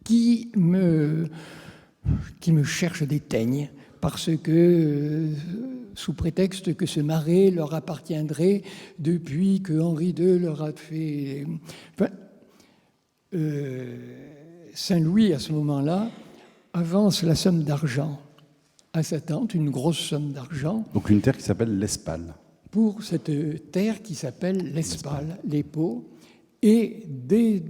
[SPEAKER 2] qui me cherchent des teignes, parce que, sous prétexte que ce marais leur appartiendrait depuis que Henri II leur a fait... Enfin, Saint-Louis, à ce moment-là, avance la somme d'argent à sa tante, une grosse somme d'argent.
[SPEAKER 1] Donc une terre qui s'appelle l'Espal.
[SPEAKER 2] Pour cette terre qui s'appelle l'Espal, l'Épau. Et dès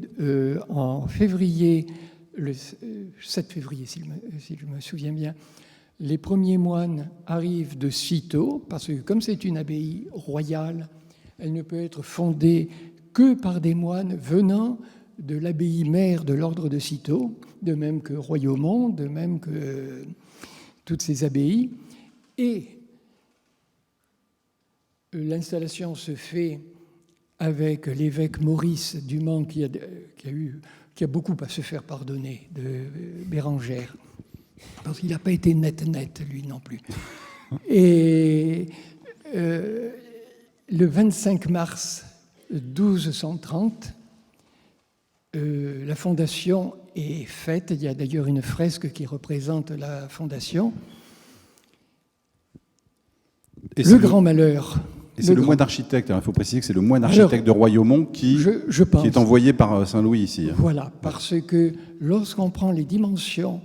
[SPEAKER 2] en février, le 7 février, si je me souviens bien, les premiers moines arrivent de Cîteaux, parce que comme c'est une abbaye royale, elle ne peut être fondée que par des moines venant de l'abbaye mère de l'ordre de Cîteaux, de même que Royaumont, de même que toutes ces abbayes. Et l'installation se fait avec l'évêque Maurice du Mans qui a beaucoup à se faire pardonner de Bérengère, parce qu'il n'a pas été net, lui non plus. Et le 25 mars 1230, la fondation est faite. Il y a d'ailleurs une fresque qui représente la fondation. Le grand malheur.
[SPEAKER 1] Et c'est le moine architecte, il faut préciser que c'est le moine architecte de Royaumont qui est envoyé par Saint-Louis ici.
[SPEAKER 2] Voilà, parce que lorsqu'on prend les dimensions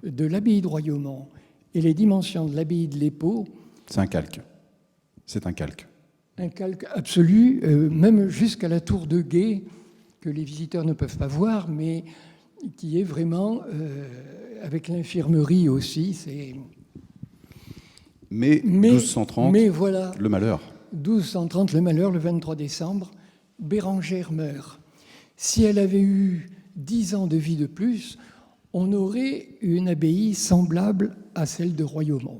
[SPEAKER 2] de l'abbaye de Royaumont et les dimensions de l'abbaye de l'Épau...
[SPEAKER 1] C'est un calque. C'est un calque.
[SPEAKER 2] Un calque absolu, même jusqu'à la tour de guet, que les visiteurs ne peuvent pas voir, mais qui est vraiment, avec l'infirmerie aussi, c'est...
[SPEAKER 1] Mais 1230,
[SPEAKER 2] voilà,
[SPEAKER 1] le malheur.
[SPEAKER 2] 1230, le malheur, le 23 décembre, Bérengère meurt. Si elle avait eu 10 ans de vie de plus, on aurait une abbaye semblable à celle de Royaumont.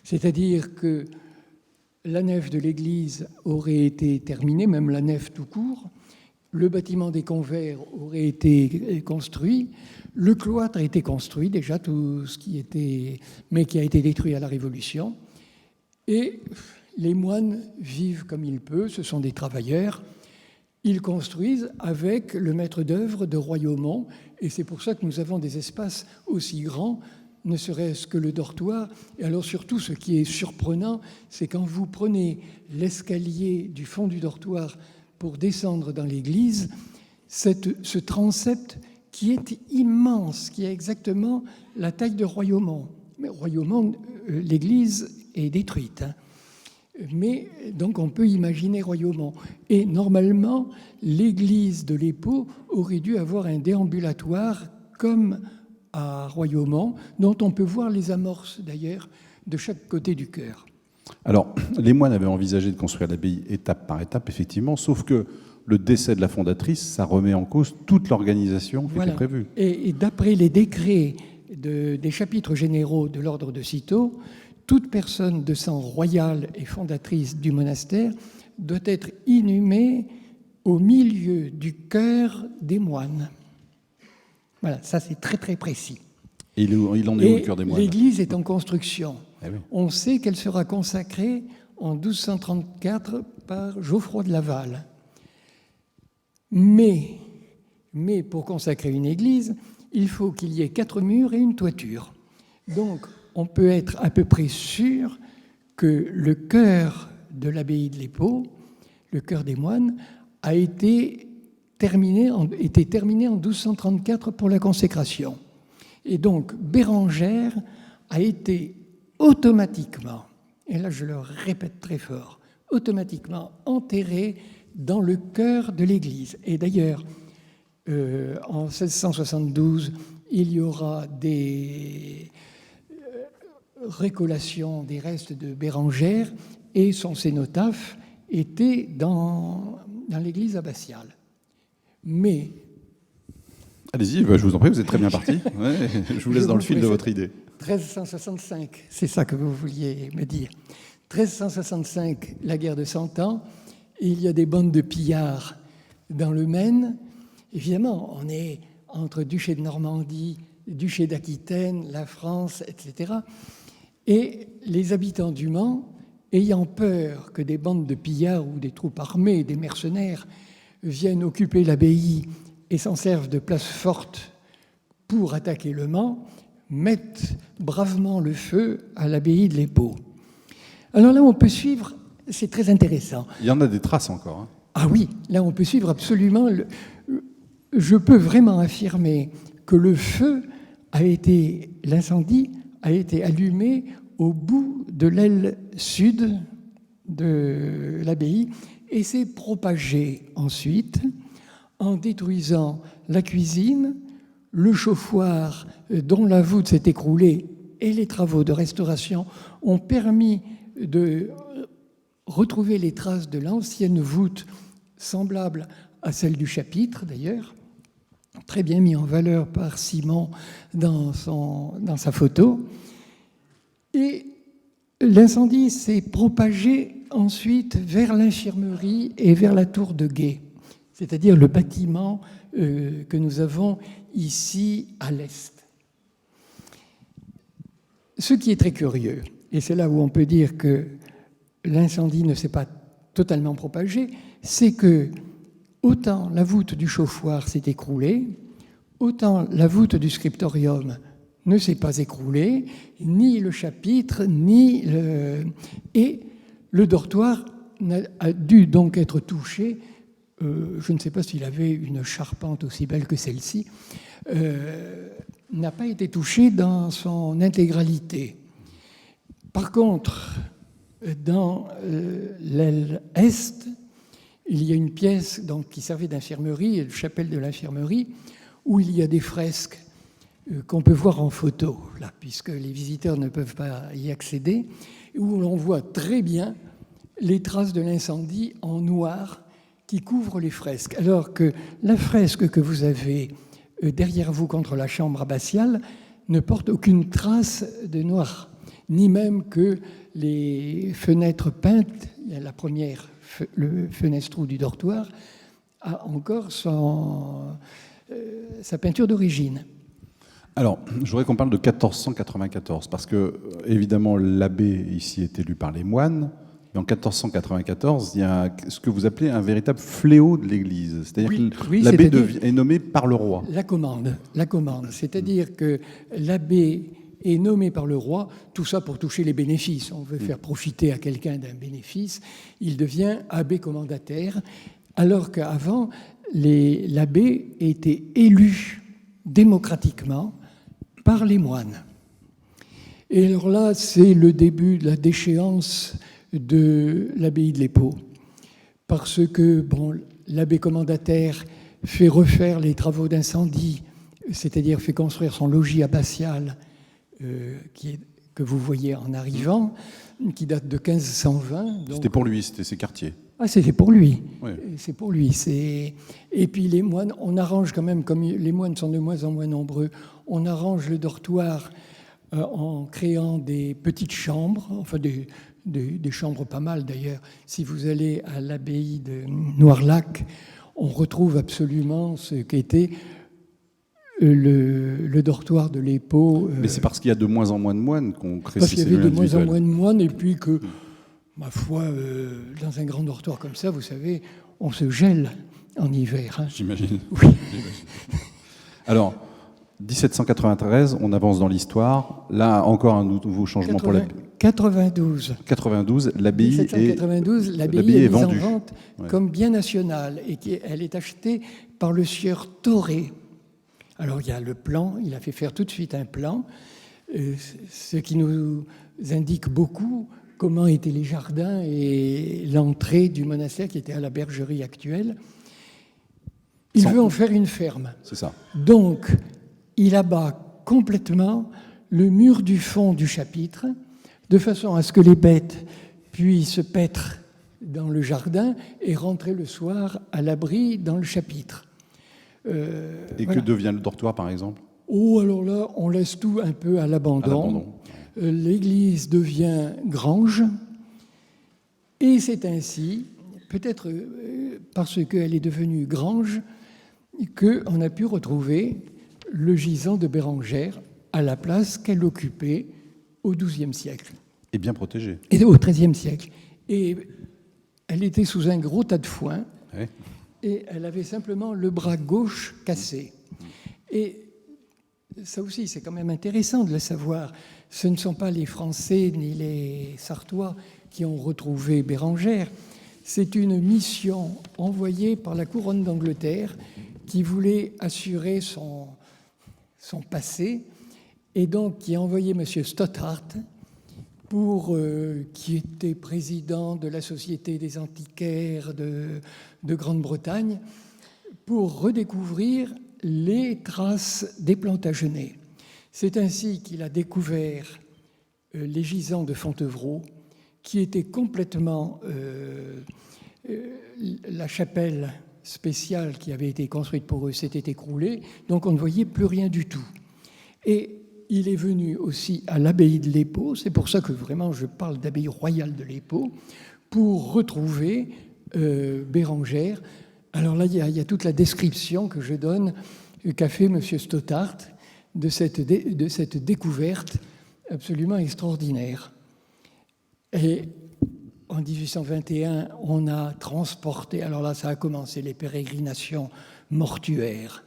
[SPEAKER 2] C'est-à-dire que la nef de l'église aurait été terminée, même la nef tout court, le bâtiment des convers aurait été construit, le cloître a été construit, déjà tout ce qui était, mais qui a été détruit à la Révolution, et les moines vivent comme ils peuvent, ce sont des travailleurs. Ils construisent avec le maître d'œuvre de Royaumont, et c'est pour ça que nous avons des espaces aussi grands, ne serait-ce que le dortoir. Et alors surtout, ce qui est surprenant, c'est quand vous prenez l'escalier du fond du dortoir pour descendre dans l'église, ce transept qui est immense, qui a exactement la taille de Royaumont. Mais Royaumont, l'église est détruite, hein. Mais donc on peut imaginer Royaumont. Et normalement, l'église de l'Épau aurait dû avoir un déambulatoire comme à Royaumont, dont on peut voir les amorces d'ailleurs de chaque côté du chœur.
[SPEAKER 1] Alors, les moines avaient envisagé de construire l'abbaye étape par étape, effectivement, sauf que le décès de la fondatrice, ça remet en cause toute l'organisation qui était prévue.
[SPEAKER 2] Et d'après les décrets des chapitres généraux de l'ordre de Cîteaux, toute personne de sang royal et fondatrice du monastère doit être inhumée au milieu du chœur des moines. Voilà, ça c'est très très précis.
[SPEAKER 1] Et il en est où le chœur des moines ?
[SPEAKER 2] L'église est en construction.
[SPEAKER 1] Eh oui.
[SPEAKER 2] On sait qu'elle sera consacrée en 1234 par Geoffroy de Laval. Mais pour consacrer une église, il faut qu'il y ait 4 murs et une toiture. Donc, on peut être à peu près sûr que le chœur de l'abbaye de l'Épau, le chœur des moines, a été terminé en 1234 pour la consécration. Et donc, Bérengère a été automatiquement, et là je le répète très fort, automatiquement enterrée dans le chœur de l'église. Et d'ailleurs, en 1672, il y aura des récollations des restes de Bérengère et son cénotaphe était dans l'église abbatiale. Mais...
[SPEAKER 1] Allez-y, je vous en prie, vous êtes très bien parti. Ouais, je vous laisse dans le fil de votre idée.
[SPEAKER 2] 1365, c'est ça que vous vouliez me dire. 1365, la guerre de 100 ans, il y a des bandes de pillards dans le Maine. Évidemment, on est entre duché de Normandie, duché d'Aquitaine, la France, etc. Et les habitants du Mans, ayant peur que des bandes de pillards ou des troupes armées, des mercenaires, viennent occuper l'abbaye et s'en servent de place forte pour attaquer le Mans, mettent bravement le feu à l'abbaye de l'Épau. Alors là, on peut suivre, c'est très intéressant.
[SPEAKER 1] Il y en a des traces encore. Hein.
[SPEAKER 2] Ah oui, là, on peut suivre absolument. Je peux vraiment affirmer que le feu l'incendie a été allumé au bout de l'aile sud de l'abbaye et s'est propagé ensuite en détruisant la cuisine, le chauffoir dont la voûte s'est écroulée et les travaux de restauration ont permis de retrouver les traces de l'ancienne voûte semblable à celle du chapitre d'ailleurs, très bien mis en valeur par Simon dans sa photo. Et l'incendie s'est propagé ensuite vers l'infirmerie et vers la tour de guet, c'est-à-dire le bâtiment que nous avons ici à l'est. Ce qui est très curieux, et c'est là où on peut dire que l'incendie ne s'est pas totalement propagé, c'est que autant la voûte du chauffoir s'est écroulée, autant la voûte du scriptorium ne s'est pas écroulée, ni le chapitre, et le dortoir a dû donc être touché. Je ne sais pas s'il avait une charpente aussi belle que celle-ci, n'a pas été touché dans son intégralité. Par contre, dans l'aile est, il y a une pièce donc, qui servait d'infirmerie, la chapelle de l'infirmerie, où il y a des fresques qu'on peut voir en photo, là, puisque les visiteurs ne peuvent pas y accéder, où l'on voit très bien les traces de l'incendie en noir qui couvrent les fresques. Alors que la fresque que vous avez derrière vous contre la chambre abbatiale ne porte aucune trace de noir, ni même que les fenêtres peintes, la première, le fenestrou du dortoir, a encore sa peinture d'origine.
[SPEAKER 1] Alors, je voudrais qu'on parle de 1494, parce que, évidemment, l'abbé ici est élu par les moines, mais en 1494, il y a ce que vous appelez un véritable fléau de l'Église. C'est-à-dire que l'abbé est nommé par le roi.
[SPEAKER 2] La commande. C'est-à-dire que l'abbé est nommé par le roi, tout ça pour toucher les bénéfices. On veut faire profiter à quelqu'un d'un bénéfice, il devient abbé commendataire, alors qu'avant, l'abbé était élu démocratiquement par les moines. Et alors là, c'est le début de la déchéance de l'abbaye de l'Épau, parce que l'abbé commendataire fait refaire les travaux d'incendie, c'est-à-dire fait construire son logis abbatial, que vous voyez en arrivant, qui date de 1520.
[SPEAKER 1] C'était pour lui, c'était ses quartiers.
[SPEAKER 2] Ah, c'était pour lui.
[SPEAKER 1] Oui.
[SPEAKER 2] C'est pour lui. Et puis les moines, on arrange quand même, comme les moines sont de moins en moins nombreux, on arrange le dortoir en créant des petites chambres, enfin des chambres pas mal d'ailleurs. Si vous allez à l'abbaye de Noirlac, on retrouve absolument ce qu'était le dortoir de l'Épau.
[SPEAKER 1] Mais c'est parce qu'il y a de moins en moins de moines qu'on crée
[SPEAKER 2] parce
[SPEAKER 1] ces
[SPEAKER 2] qu'il y avait
[SPEAKER 1] cellules
[SPEAKER 2] de moins en
[SPEAKER 1] individuelles.
[SPEAKER 2] moins de moines, et puis que, ma foi, dans un grand dortoir comme ça, vous savez, on se gèle en hiver. Hein.
[SPEAKER 1] J'imagine.
[SPEAKER 2] Oui.
[SPEAKER 1] Alors, 1793, on avance dans l'histoire. Là, encore un nouveau changement pour l'abbaye.
[SPEAKER 2] 92.
[SPEAKER 1] 92, l'abbaye
[SPEAKER 2] 1792, l'abbaye est mise en
[SPEAKER 1] vendue.
[SPEAKER 2] vente comme bien national et elle est achetée par le sieur Thoré. Alors, il y a le plan, il a fait faire tout de suite un plan, ce qui nous indique beaucoup comment étaient les jardins et l'entrée du monastère qui était à la bergerie actuelle. Il veut en faire une ferme.
[SPEAKER 1] C'est ça.
[SPEAKER 2] Donc, il abat complètement le mur du fond du chapitre, de façon à ce que les bêtes puissent paître dans le jardin et rentrer le soir à l'abri dans le chapitre.
[SPEAKER 1] Et
[SPEAKER 2] voilà.
[SPEAKER 1] que devient le dortoir, par exemple?
[SPEAKER 2] Oh, alors là, on laisse tout un peu à l'abandon. L'église devient grange, et c'est ainsi, peut-être parce qu'elle est devenue grange, qu'on a pu retrouver le gisant de Bérengère à la place qu'elle occupait au XIIe siècle.
[SPEAKER 1] Et bien protégée.
[SPEAKER 2] Et au XIIIe siècle. Et elle était sous un gros tas de foin, et elle avait simplement le bras gauche cassé. Et ça aussi, c'est quand même intéressant de le savoir. Ce ne sont pas les Français ni les Sartois qui ont retrouvé Bérengère. C'est une mission envoyée par la couronne d'Angleterre qui voulait assurer son passé, et donc qui a envoyé M. Stothard, qui était président de la Société des antiquaires de Grande-Bretagne, pour redécouvrir les traces des Plantagenets. C'est ainsi qu'il a découvert les gisants de Fontevraud, qui étaient complètement... la chapelle spéciale qui avait été construite pour eux s'était écroulée, donc on ne voyait plus rien du tout. Et il est venu aussi à l'abbaye de Leppo, c'est pour ça que vraiment je parle d'abbaye royale de Leppo, pour retrouver Bérengère. Alors là, il y a toute la description que je donne, qu'a fait M. Stothart de cette découverte absolument extraordinaire. Et en 1821, on a transporté, alors là, ça a commencé les pérégrinations mortuaires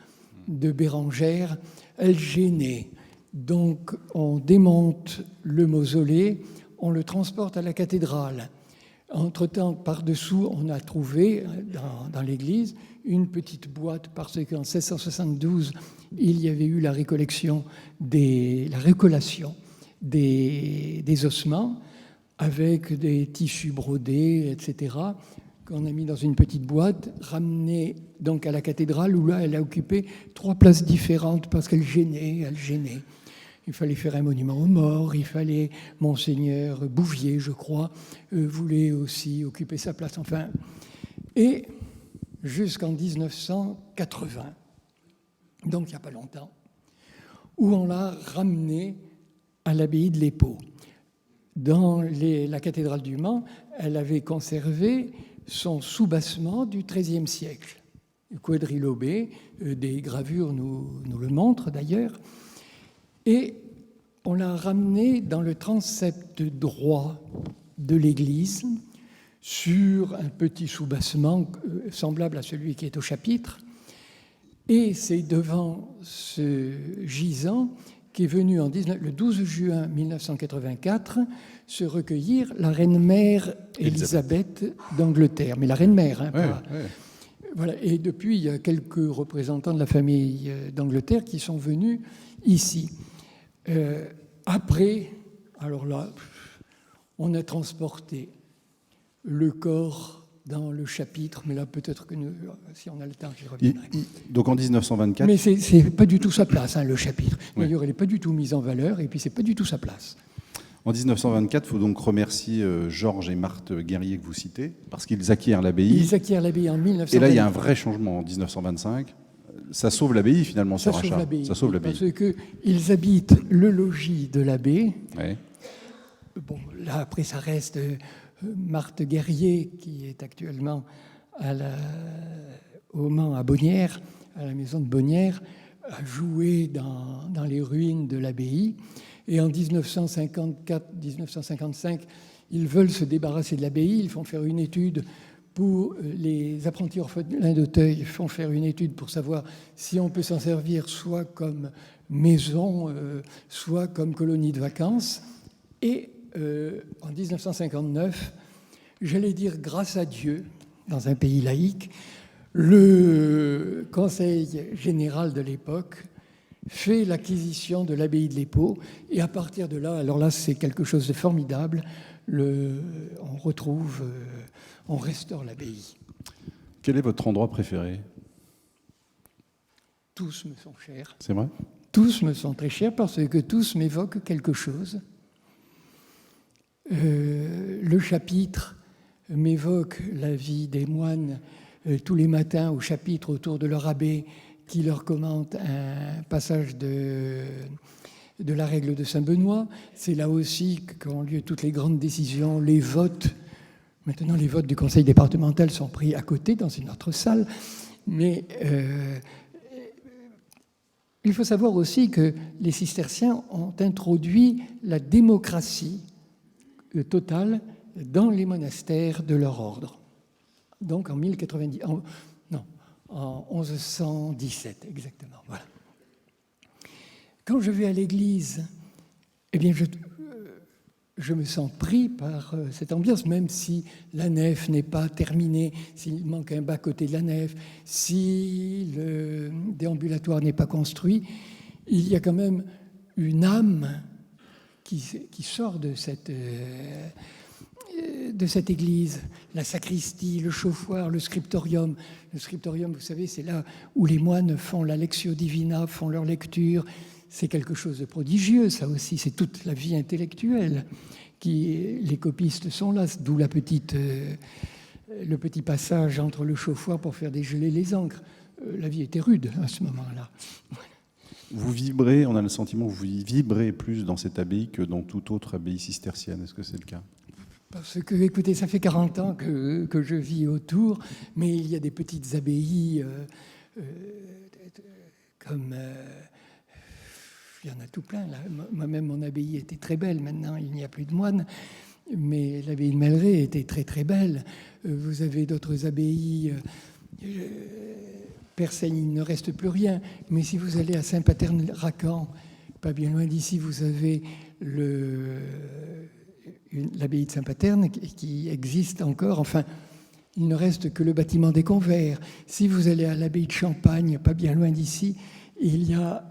[SPEAKER 2] de Bérengère. Elle gênait. Donc, on démonte le mausolée, on le transporte à la cathédrale. Entre-temps, par-dessous, on a trouvé dans l'église une petite boîte parce qu'en 1672, il y avait eu la récollation des ossements avec des tissus brodés, etc., qu'on a mis dans une petite boîte, ramenée donc à la cathédrale, où là, elle a occupé 3 places différentes parce qu'elle gênait. Il fallait faire un monument aux morts, il fallait... Monseigneur Bouvier, je crois, voulait aussi occuper sa place, enfin... Et jusqu'en 1980, donc il n'y a pas longtemps, où on l'a ramenée à l'abbaye de Leppo. Dans la cathédrale du Mans, elle avait conservé son soubassement du XIIIe siècle, quadrilobé, des gravures nous le montrent d'ailleurs, et on l'a ramené dans le transept droit de l'église sur un petit soubassement semblable à celui qui est au chapitre, et c'est devant ce gisant qu'est venue le 12 juin 1984 se recueillir la reine-mère Élisabeth d'Angleterre. Mais la reine-mère, hein, pas... Ouais. Voilà. Et depuis, il y a quelques représentants de la famille d'Angleterre qui sont venus ici. Après, alors là, on a transporté le corps dans le chapitre, mais là, peut-être que si on a le temps, j'y reviendrai.
[SPEAKER 1] Donc en 1924...
[SPEAKER 2] Mais c'est pas du tout sa place, hein, le chapitre. D'ailleurs, elle n'est pas du tout mise en valeur, et puis c'est pas du tout sa place.
[SPEAKER 1] En 1924, il faut donc remercier Georges et Marthe Guerrier que vous citez, parce qu'ils acquièrent l'abbaye.
[SPEAKER 2] Ils acquièrent l'abbaye en 1925.
[SPEAKER 1] Et là, il y a un vrai changement en 1925. Ça sauve l'abbaye, finalement, ce rachat. Ça sauve l'abbaye.
[SPEAKER 2] Parce qu'ils habitent le logis de l'abbé.
[SPEAKER 1] Ouais.
[SPEAKER 2] Bon, là, après, ça reste Marthe Guerrier, qui est actuellement au Mans, à Bonnières, à la maison de Bonnières, a joué dans les ruines de l'abbaye. Et en 1954-1955, ils veulent se débarrasser de l'abbaye. Ils font faire une étude pour les apprentis orphelins d'Auteuil, font faire une étude pour savoir si on peut s'en servir soit comme maison, soit comme colonie de vacances. Et en 1959, j'allais dire grâce à Dieu, dans un pays laïque, le Conseil général de l'époque fait l'acquisition de l'abbaye de Leppo, et à partir de là, alors là c'est quelque chose de formidable, on restaure l'abbaye.
[SPEAKER 1] Quel est votre endroit préféré ?
[SPEAKER 2] Tous me sont chers.
[SPEAKER 1] C'est vrai ?
[SPEAKER 2] Tous me sont très chers parce que tous m'évoquent quelque chose. Le chapitre m'évoque la vie des moines tous les matins au chapitre autour de leur abbé qui leur commente un passage de la règle de Saint-Benoît. C'est là aussi qu'ont lieu toutes les grandes décisions, les votes. Maintenant, les votes du conseil départemental sont pris à côté, dans une autre salle. Mais il faut savoir aussi que les cisterciens ont introduit la démocratie totale dans les monastères de leur ordre. Donc en 1117, exactement. Voilà. Quand je vais à l'église, eh bien, je me sens pris par cette ambiance, même si la nef n'est pas terminée, s'il manque un bas-côté de la nef, si le déambulatoire n'est pas construit, il y a quand même une âme qui sort de cette église. La sacristie, le chauffoir, le scriptorium. Le scriptorium, vous savez, c'est là où les moines font la lectio divina, font leur lecture. C'est quelque chose de prodigieux, ça aussi. C'est toute la vie intellectuelle. Les copistes sont là, d'où la petite le petit passage entre le chauffoir pour faire dégeler les encres. La vie était rude à ce moment-là.
[SPEAKER 1] Vous vibrez, on a le sentiment que vous vibrez plus dans cette abbaye que dans toute autre abbaye cistercienne. Est-ce que c'est le cas?
[SPEAKER 2] Parce que, écoutez, ça fait 40 ans que je vis autour, mais il y a des petites abbayes comme... il y en a tout plein. Là. Moi-même, mon abbaye était très belle. Maintenant, il n'y a plus de moines. Mais l'abbaye de Melleray était très, très belle. Vous avez d'autres abbayes... Personne, il ne reste plus rien. Mais si vous allez à Saint-Paterne-Racan, pas bien loin d'ici, vous avez l'abbaye de Saint-Paterne qui existe encore. Enfin, il ne reste que le bâtiment des Convers. Si vous allez à l'abbaye de Champagne, pas bien loin d'ici, il y a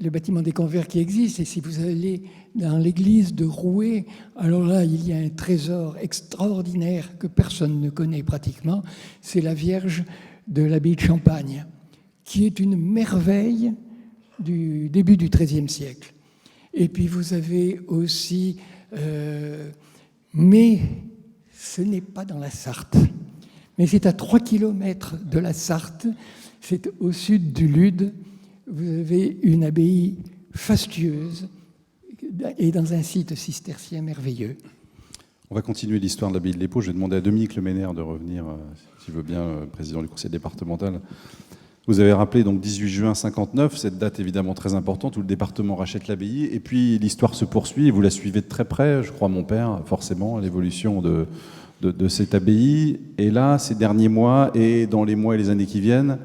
[SPEAKER 2] le bâtiment des Convers qui existe. Et si vous allez dans l'église de Rouet, alors là, il y a un trésor extraordinaire que personne ne connaît pratiquement. C'est la Vierge de l'abbaye de Champagne, qui est une merveille du début du XIIIe siècle. Et puis vous avez aussi... mais ce n'est pas dans la Sarthe. Mais c'est à 3 kilomètres de la Sarthe, c'est au sud du Lude. Vous avez une abbaye fastueuse et dans un site cistercien merveilleux.
[SPEAKER 1] On va continuer l'histoire de l'abbaye de l'Épau. Je vais demander à Dominique Leménaire de revenir, s'il veut bien, président du conseil départemental. Vous avez rappelé donc 18 juin 59, cette date évidemment très importante où le département rachète l'abbaye. Et puis l'histoire se poursuit et vous la suivez de très près, je crois mon père, forcément, l'évolution de cette abbaye. Et là, ces derniers mois et dans les mois et les années qui viennent,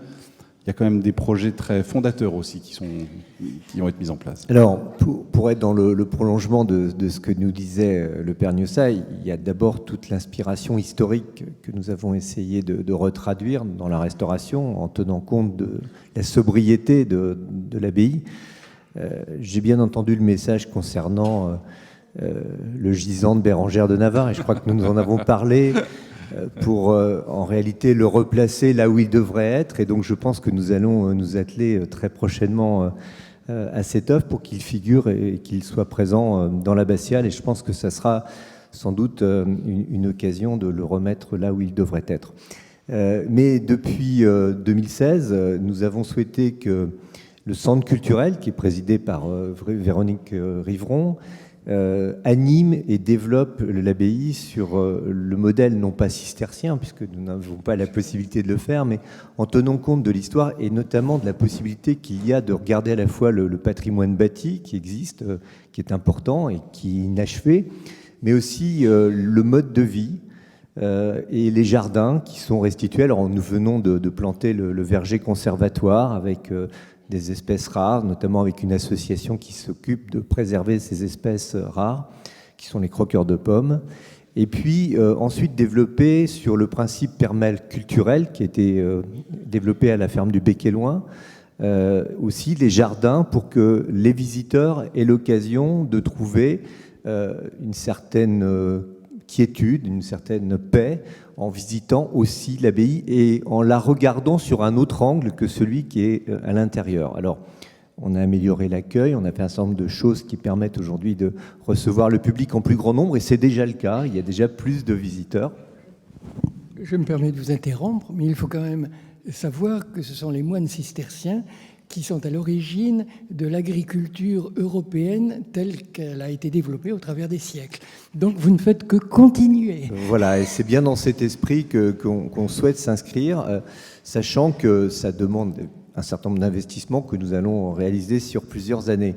[SPEAKER 1] il y a quand même des projets très fondateurs aussi qui vont être mis en place.
[SPEAKER 3] Alors, pour être dans le prolongement de ce que nous disait le père Niossaï, il y a d'abord toute l'inspiration historique que nous avons essayé de retraduire dans la restauration en tenant compte de la sobriété de l'abbaye. J'ai bien entendu le message concernant le gisant de Bérengère de Navarre, et je crois que nous en avons parlé, pour en réalité le replacer là où il devrait être. Et donc je pense que nous allons nous atteler très prochainement à cette œuvre pour qu'il figure et qu'il soit présent dans l'abbatiale. Et je pense que ça sera sans doute une occasion de le remettre là où il devrait être. Mais depuis 2016, nous avons souhaité que le centre culturel, qui est présidé par Véronique Rivron, anime et développe l'abbaye sur le modèle non pas cistercien, puisque nous n'avons pas la possibilité de le faire, mais en tenant compte de l'histoire et notamment de la possibilité qu'il y a de regarder à la fois le patrimoine bâti qui existe, qui est important et qui est inachevé, mais aussi le mode de vie et les jardins qui sont restitués. Alors nous venons de planter le verger conservatoire avec des espèces rares, notamment avec une association qui s'occupe de préserver ces espèces rares, qui sont les croqueurs de pommes. Et puis ensuite développer sur le principe permaculturel qui a été développé à la ferme du Bec-et-Loing, aussi les jardins pour que les visiteurs aient l'occasion de trouver une certaine quiétude, une certaine paix en visitant aussi l'abbaye et en la regardant sur un autre angle que celui qui est à l'intérieur. Alors, on a amélioré l'accueil, on a fait un certain nombre de choses qui permettent aujourd'hui de recevoir le public en plus grand nombre, et c'est déjà le cas, il y a déjà plus de visiteurs.
[SPEAKER 2] Je me permets de vous interrompre, mais il faut quand même savoir que ce sont les moines cisterciens qui sont à l'origine de l'agriculture européenne telle qu'elle a été développée au travers des siècles. Donc vous ne faites que continuer.
[SPEAKER 3] Voilà, et c'est bien dans cet esprit qu'on souhaite s'inscrire, sachant que ça demande un certain nombre d'investissements que nous allons réaliser sur plusieurs années.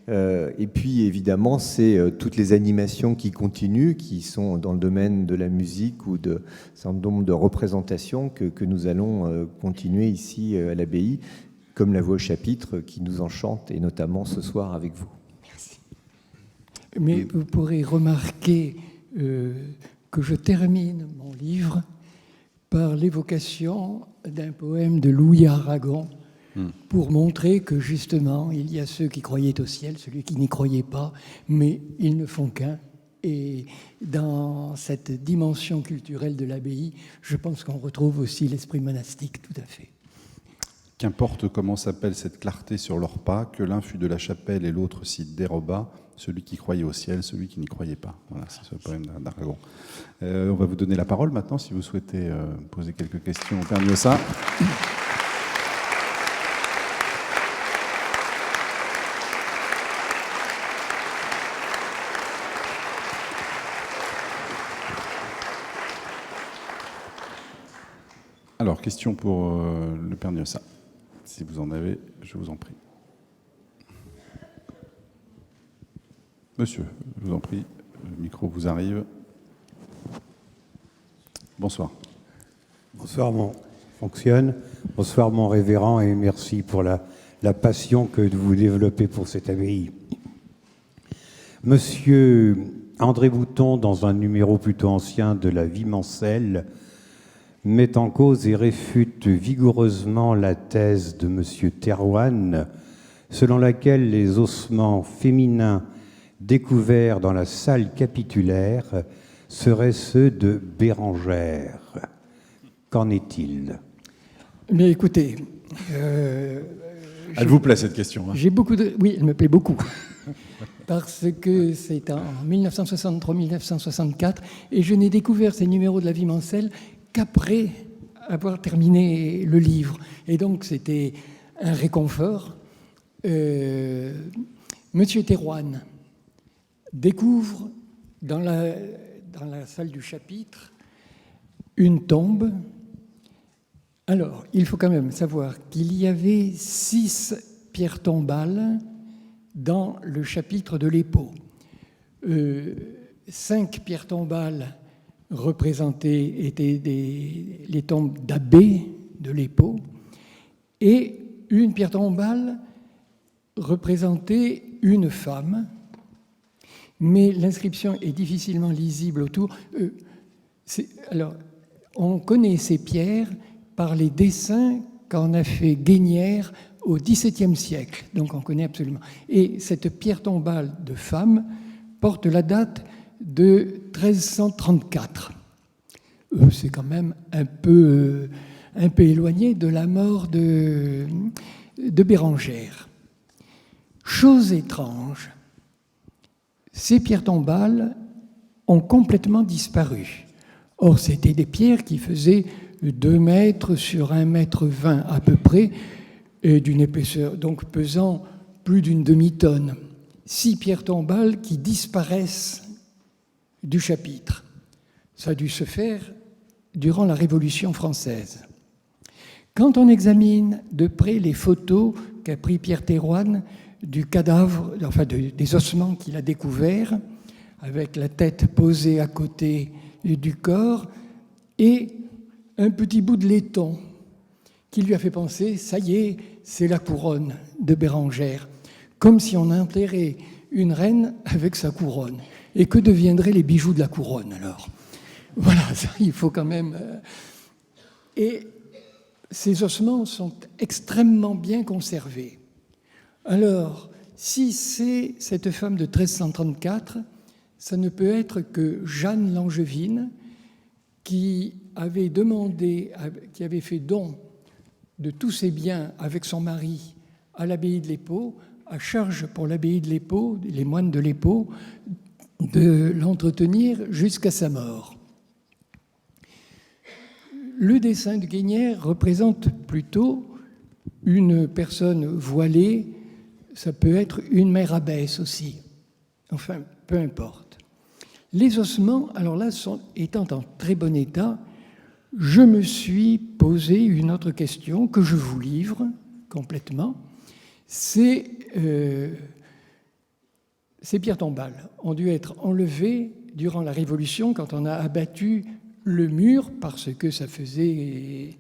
[SPEAKER 3] Et puis évidemment, c'est toutes les animations qui continuent, qui sont dans le domaine de la musique ou de certain nombre de représentations que nous allons continuer ici à l'abbaye, comme la voix au chapitre qui nous enchante, et notamment ce soir avec vous.
[SPEAKER 2] Merci. Mais vous pourrez remarquer que je termine mon livre par l'évocation d'un poème de Louis Aragon pour montrer que justement, il y a ceux qui croyaient au ciel, ceux qui n'y croyaient pas, mais ils ne font qu'un. Et dans cette dimension culturelle de l'abbaye, je pense qu'on retrouve aussi l'esprit monastique, tout à fait.
[SPEAKER 1] Qu'importe comment s'appelle cette clarté sur leurs pas, que l'un fût de la chapelle et l'autre s'y déroba, celui qui croyait au ciel, celui qui n'y croyait pas. Voilà, c'est ce poème d'Aragon. On va vous donner la parole maintenant si vous souhaitez poser quelques questions au Père Gnossa. Alors, question pour le Père Gnossa. Si vous en avez, je vous en prie. Monsieur, je vous en prie, le micro vous arrive. Bonsoir.
[SPEAKER 4] Bonsoir, Bonsoir, mon révérend, et merci pour la passion que vous développez pour cette abbaye. Monsieur André Bouton, dans un numéro plutôt ancien de la Vie Mancelle, met en cause et réfute vigoureusement la thèse de monsieur Thérouanne, selon laquelle les ossements féminins découverts dans la salle capitulaire seraient ceux de Bérengère. Qu'en est-il?
[SPEAKER 2] Mais écoutez...
[SPEAKER 1] Elle vous plaît cette question, hein?
[SPEAKER 2] J'ai beaucoup de... Oui, elle me plaît beaucoup. Parce que c'est en 1963-1964, et je n'ai découvert ces numéros de la Vie Mancelle qu'après avoir terminé le livre. Et donc, c'était un réconfort. Monsieur Thérouanne découvre dans la salle du chapitre une tombe. Alors, il faut quand même savoir qu'il y avait 6 pierres tombales dans le chapitre de l'Épau. 5 pierres tombales étaient les tombes d'abbés de l'Épau, et une pierre tombale représentait une femme, mais l'inscription est difficilement lisible autour. Alors, on connaît ces pierres par les dessins qu'en a fait Guénière au XVIIe siècle, donc on connaît absolument. Et cette pierre tombale de femme porte la date de 1334. C'est quand même un peu éloigné de la mort de Bérengère. Chose étrange, ces pierres tombales ont complètement disparu. Or, c'était des pierres qui faisaient 2 mètres sur 1,20 mètre à peu près, et d'une épaisseur, donc pesant plus d'une demi-tonne. 6 pierres tombales qui disparaissent du chapitre. Ça a dû se faire durant la Révolution française. Quand on examine de près les photos qu'a pris Pierre Thérouanne du cadavre, enfin des ossements qu'il a découverts, avec la tête posée à côté du corps, et un petit bout de laiton qui lui a fait penser, ça y est, c'est la couronne de Bérengère, comme si on enterrait une reine avec sa couronne. Et que deviendraient les bijoux de la couronne, alors? Voilà, ça, il faut quand même... Et ces ossements sont extrêmement bien conservés. Alors, si c'est cette femme de 1334, ça ne peut être que Jeanne Langevine, qui avait fait don de tous ses biens avec son mari à l'abbaye de l'Épau, à charge pour l'abbaye de l'Épau, les moines de l'Épau, de l'entretenir jusqu'à sa mort. Le dessin de Guénière représente plutôt une personne voilée, ça peut être une mère abbesse aussi, enfin, peu importe. Les ossements, alors là, étant en très bon état, je me suis posé une autre question que je vous livre complètement. Ces pierres tombales ont dû être enlevées durant la Révolution quand on a abattu le mur parce que ça faisait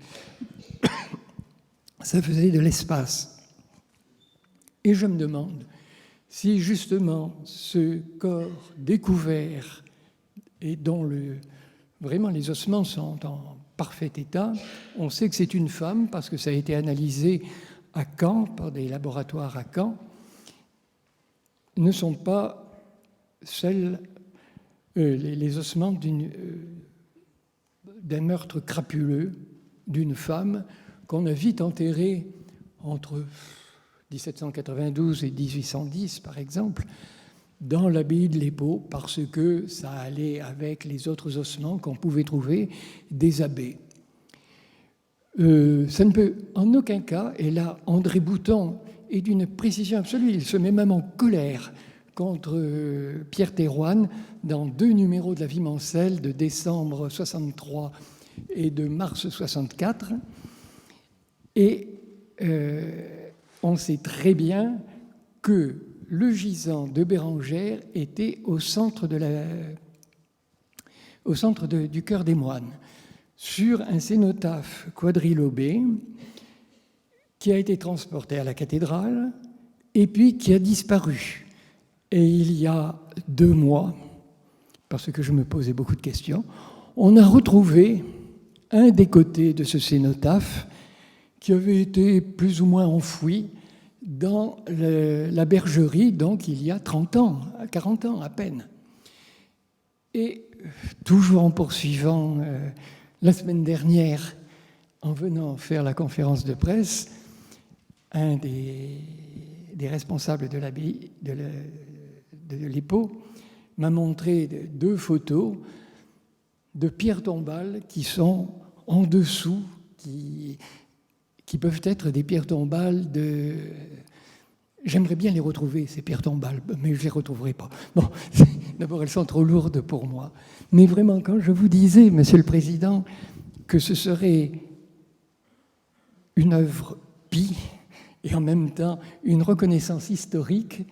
[SPEAKER 2] de l'espace. Et je me demande si justement ce corps découvert et dont vraiment les ossements sont en parfait état, on sait que c'est une femme parce que ça a été analysé à Caen, par des laboratoires à Caen, ne sont pas les ossements d'un meurtre crapuleux d'une femme qu'on a vite enterrée entre 1792 et 1810, par exemple, dans l'abbaye de l'Épau, parce que ça allait avec les autres ossements qu'on pouvait trouver des abbés. Ça ne peut en aucun cas, et là André Bouton est d'une précision absolue, il se met même en colère contre Pierre Thérouanne dans 2 numéros de la Vie Mancelle de décembre 63 et de mars 64. Et on sait très bien que le gisant de Bérengère était au centre du Chœur des Moines, sur un cénotaphe quadrilobé qui a été transporté à la cathédrale et puis qui a disparu. Et il y a 2 mois, parce que je me posais beaucoup de questions, on a retrouvé un des côtés de ce cénotaphe qui avait été plus ou moins enfoui dans la bergerie, donc il y a 30 ans, 40 ans à peine. Et toujours en poursuivant, la semaine dernière, en venant faire la conférence de presse, un des responsables de l'abbaye de l'Épau m'a montré 2 photos de pierres tombales qui sont en dessous, qui peuvent être des pierres tombales de... J'aimerais bien les retrouver, ces pierres tombales, mais je ne les retrouverai pas. Bon, d'abord, elles sont trop lourdes pour moi. Mais vraiment, quand je vous disais, Monsieur le Président, que ce serait une œuvre pie et en même temps une reconnaissance historique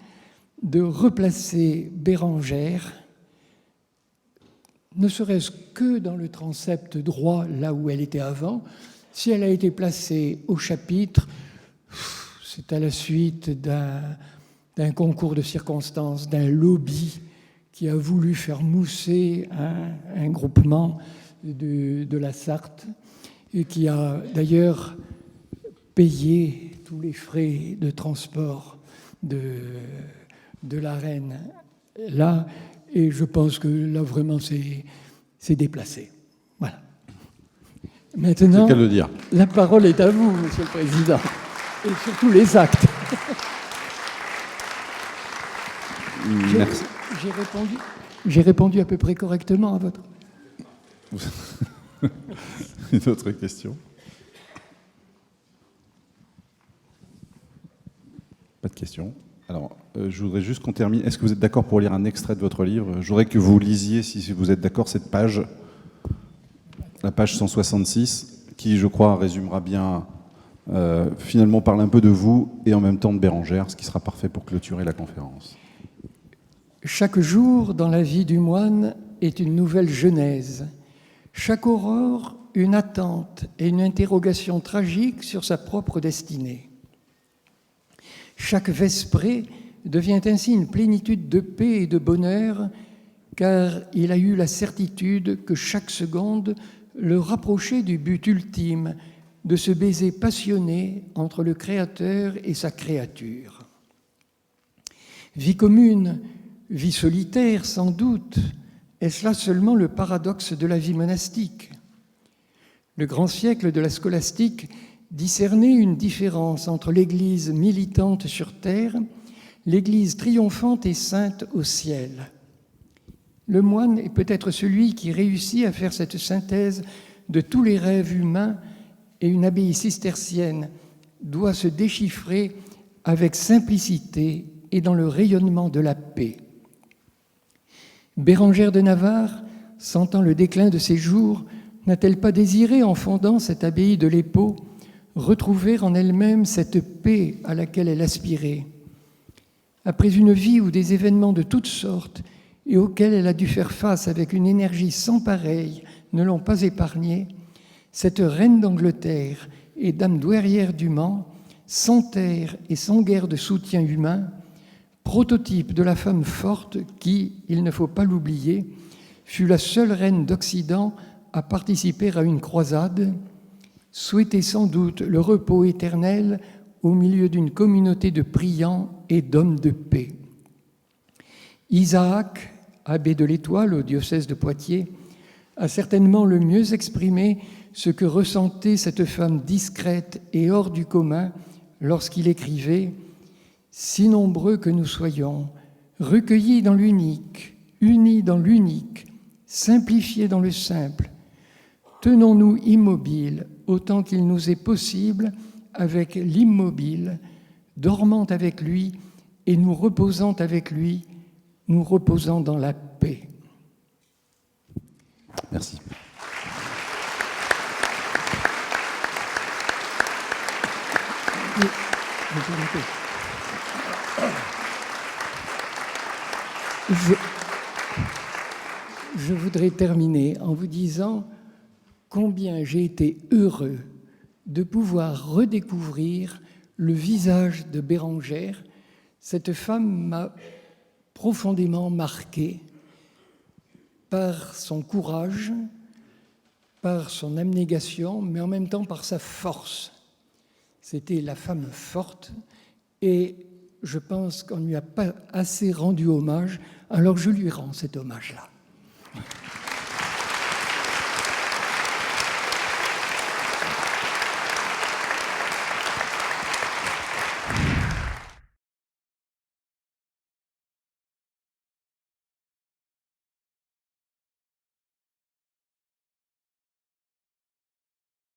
[SPEAKER 2] de replacer Bérengère, ne serait-ce que dans le transept droit, là où elle était avant. Si elle a été placée au chapitre, c'est à la suite d'un concours de circonstances, d'un lobby qui a voulu faire mousser un groupement de la Sarthe et qui a d'ailleurs payé tous les frais de transport de la reine là. Et je pense que là, vraiment, c'est déplacé. Voilà. Maintenant,
[SPEAKER 1] c'est le dire.
[SPEAKER 2] La parole est à vous, Monsieur le Président, et surtout les actes.
[SPEAKER 1] Merci.
[SPEAKER 2] J'ai répondu à peu près correctement à votre...
[SPEAKER 1] Une autre question? Pas de question. Alors, je voudrais juste qu'on termine. Est-ce que vous êtes d'accord pour lire un extrait de votre livre? Je voudrais que vous lisiez, si vous êtes d'accord, cette page, la page 166, qui, je crois, résumera bien, finalement, parle un peu de vous et en même temps de Bérengère, ce qui sera parfait pour clôturer la conférence.
[SPEAKER 2] Chaque jour dans la vie du moine est une nouvelle genèse. Chaque aurore, une attente et une interrogation tragique sur sa propre destinée. Chaque vesprée devient ainsi une plénitude de paix et de bonheur, car il a eu la certitude que chaque seconde le rapprochait du but ultime, de ce baiser passionné entre le Créateur et sa créature. Vie commune, vie solitaire sans doute, est-ce là seulement le paradoxe de la vie monastique? Le grand siècle de la scolastique discernait une différence entre l'Église militante sur terre, l'Église triomphante et sainte au ciel. Le moine est peut-être celui qui réussit à faire cette synthèse de tous les rêves humains, et une abbaye cistercienne doit se déchiffrer avec simplicité et dans le rayonnement de la paix. Bérengère de Navarre, sentant le déclin de ses jours, n'a-t-elle pas désiré, en fondant cette abbaye de l'Épau, retrouver en elle-même cette paix à laquelle elle aspirait? Après une vie où des événements de toutes sortes et auxquels elle a dû faire face avec une énergie sans pareille ne l'ont pas épargnée, cette reine d'Angleterre et dame douairière du Mans, sans terre et sans guerre de soutien humain, prototype de la femme forte qui, il ne faut pas l'oublier, fut la seule reine d'Occident à participer à une croisade, souhaitait sans doute le repos éternel au milieu d'une communauté de priants et d'hommes de paix. Isaac, abbé de l'Étoile au diocèse de Poitiers, a certainement le mieux exprimé ce que ressentait cette femme discrète et hors du commun lorsqu'il écrivait « Si nombreux que nous soyons, recueillis dans l'unique, unis dans l'unique, simplifiés dans le simple, tenons-nous immobiles autant qu'il nous est possible avec l'immobile, dormant avec lui et nous reposant avec lui, nous reposant dans la paix. »
[SPEAKER 1] Merci.
[SPEAKER 2] Je voudrais terminer en vous disant combien j'ai été heureux de pouvoir redécouvrir le visage de Bérengère. Cette femme m'a profondément marqué par son courage, par son abnégation, mais en même temps par sa force. C'était la femme forte et je pense qu'on ne lui a pas assez rendu hommage, alors je lui rends cet hommage-là.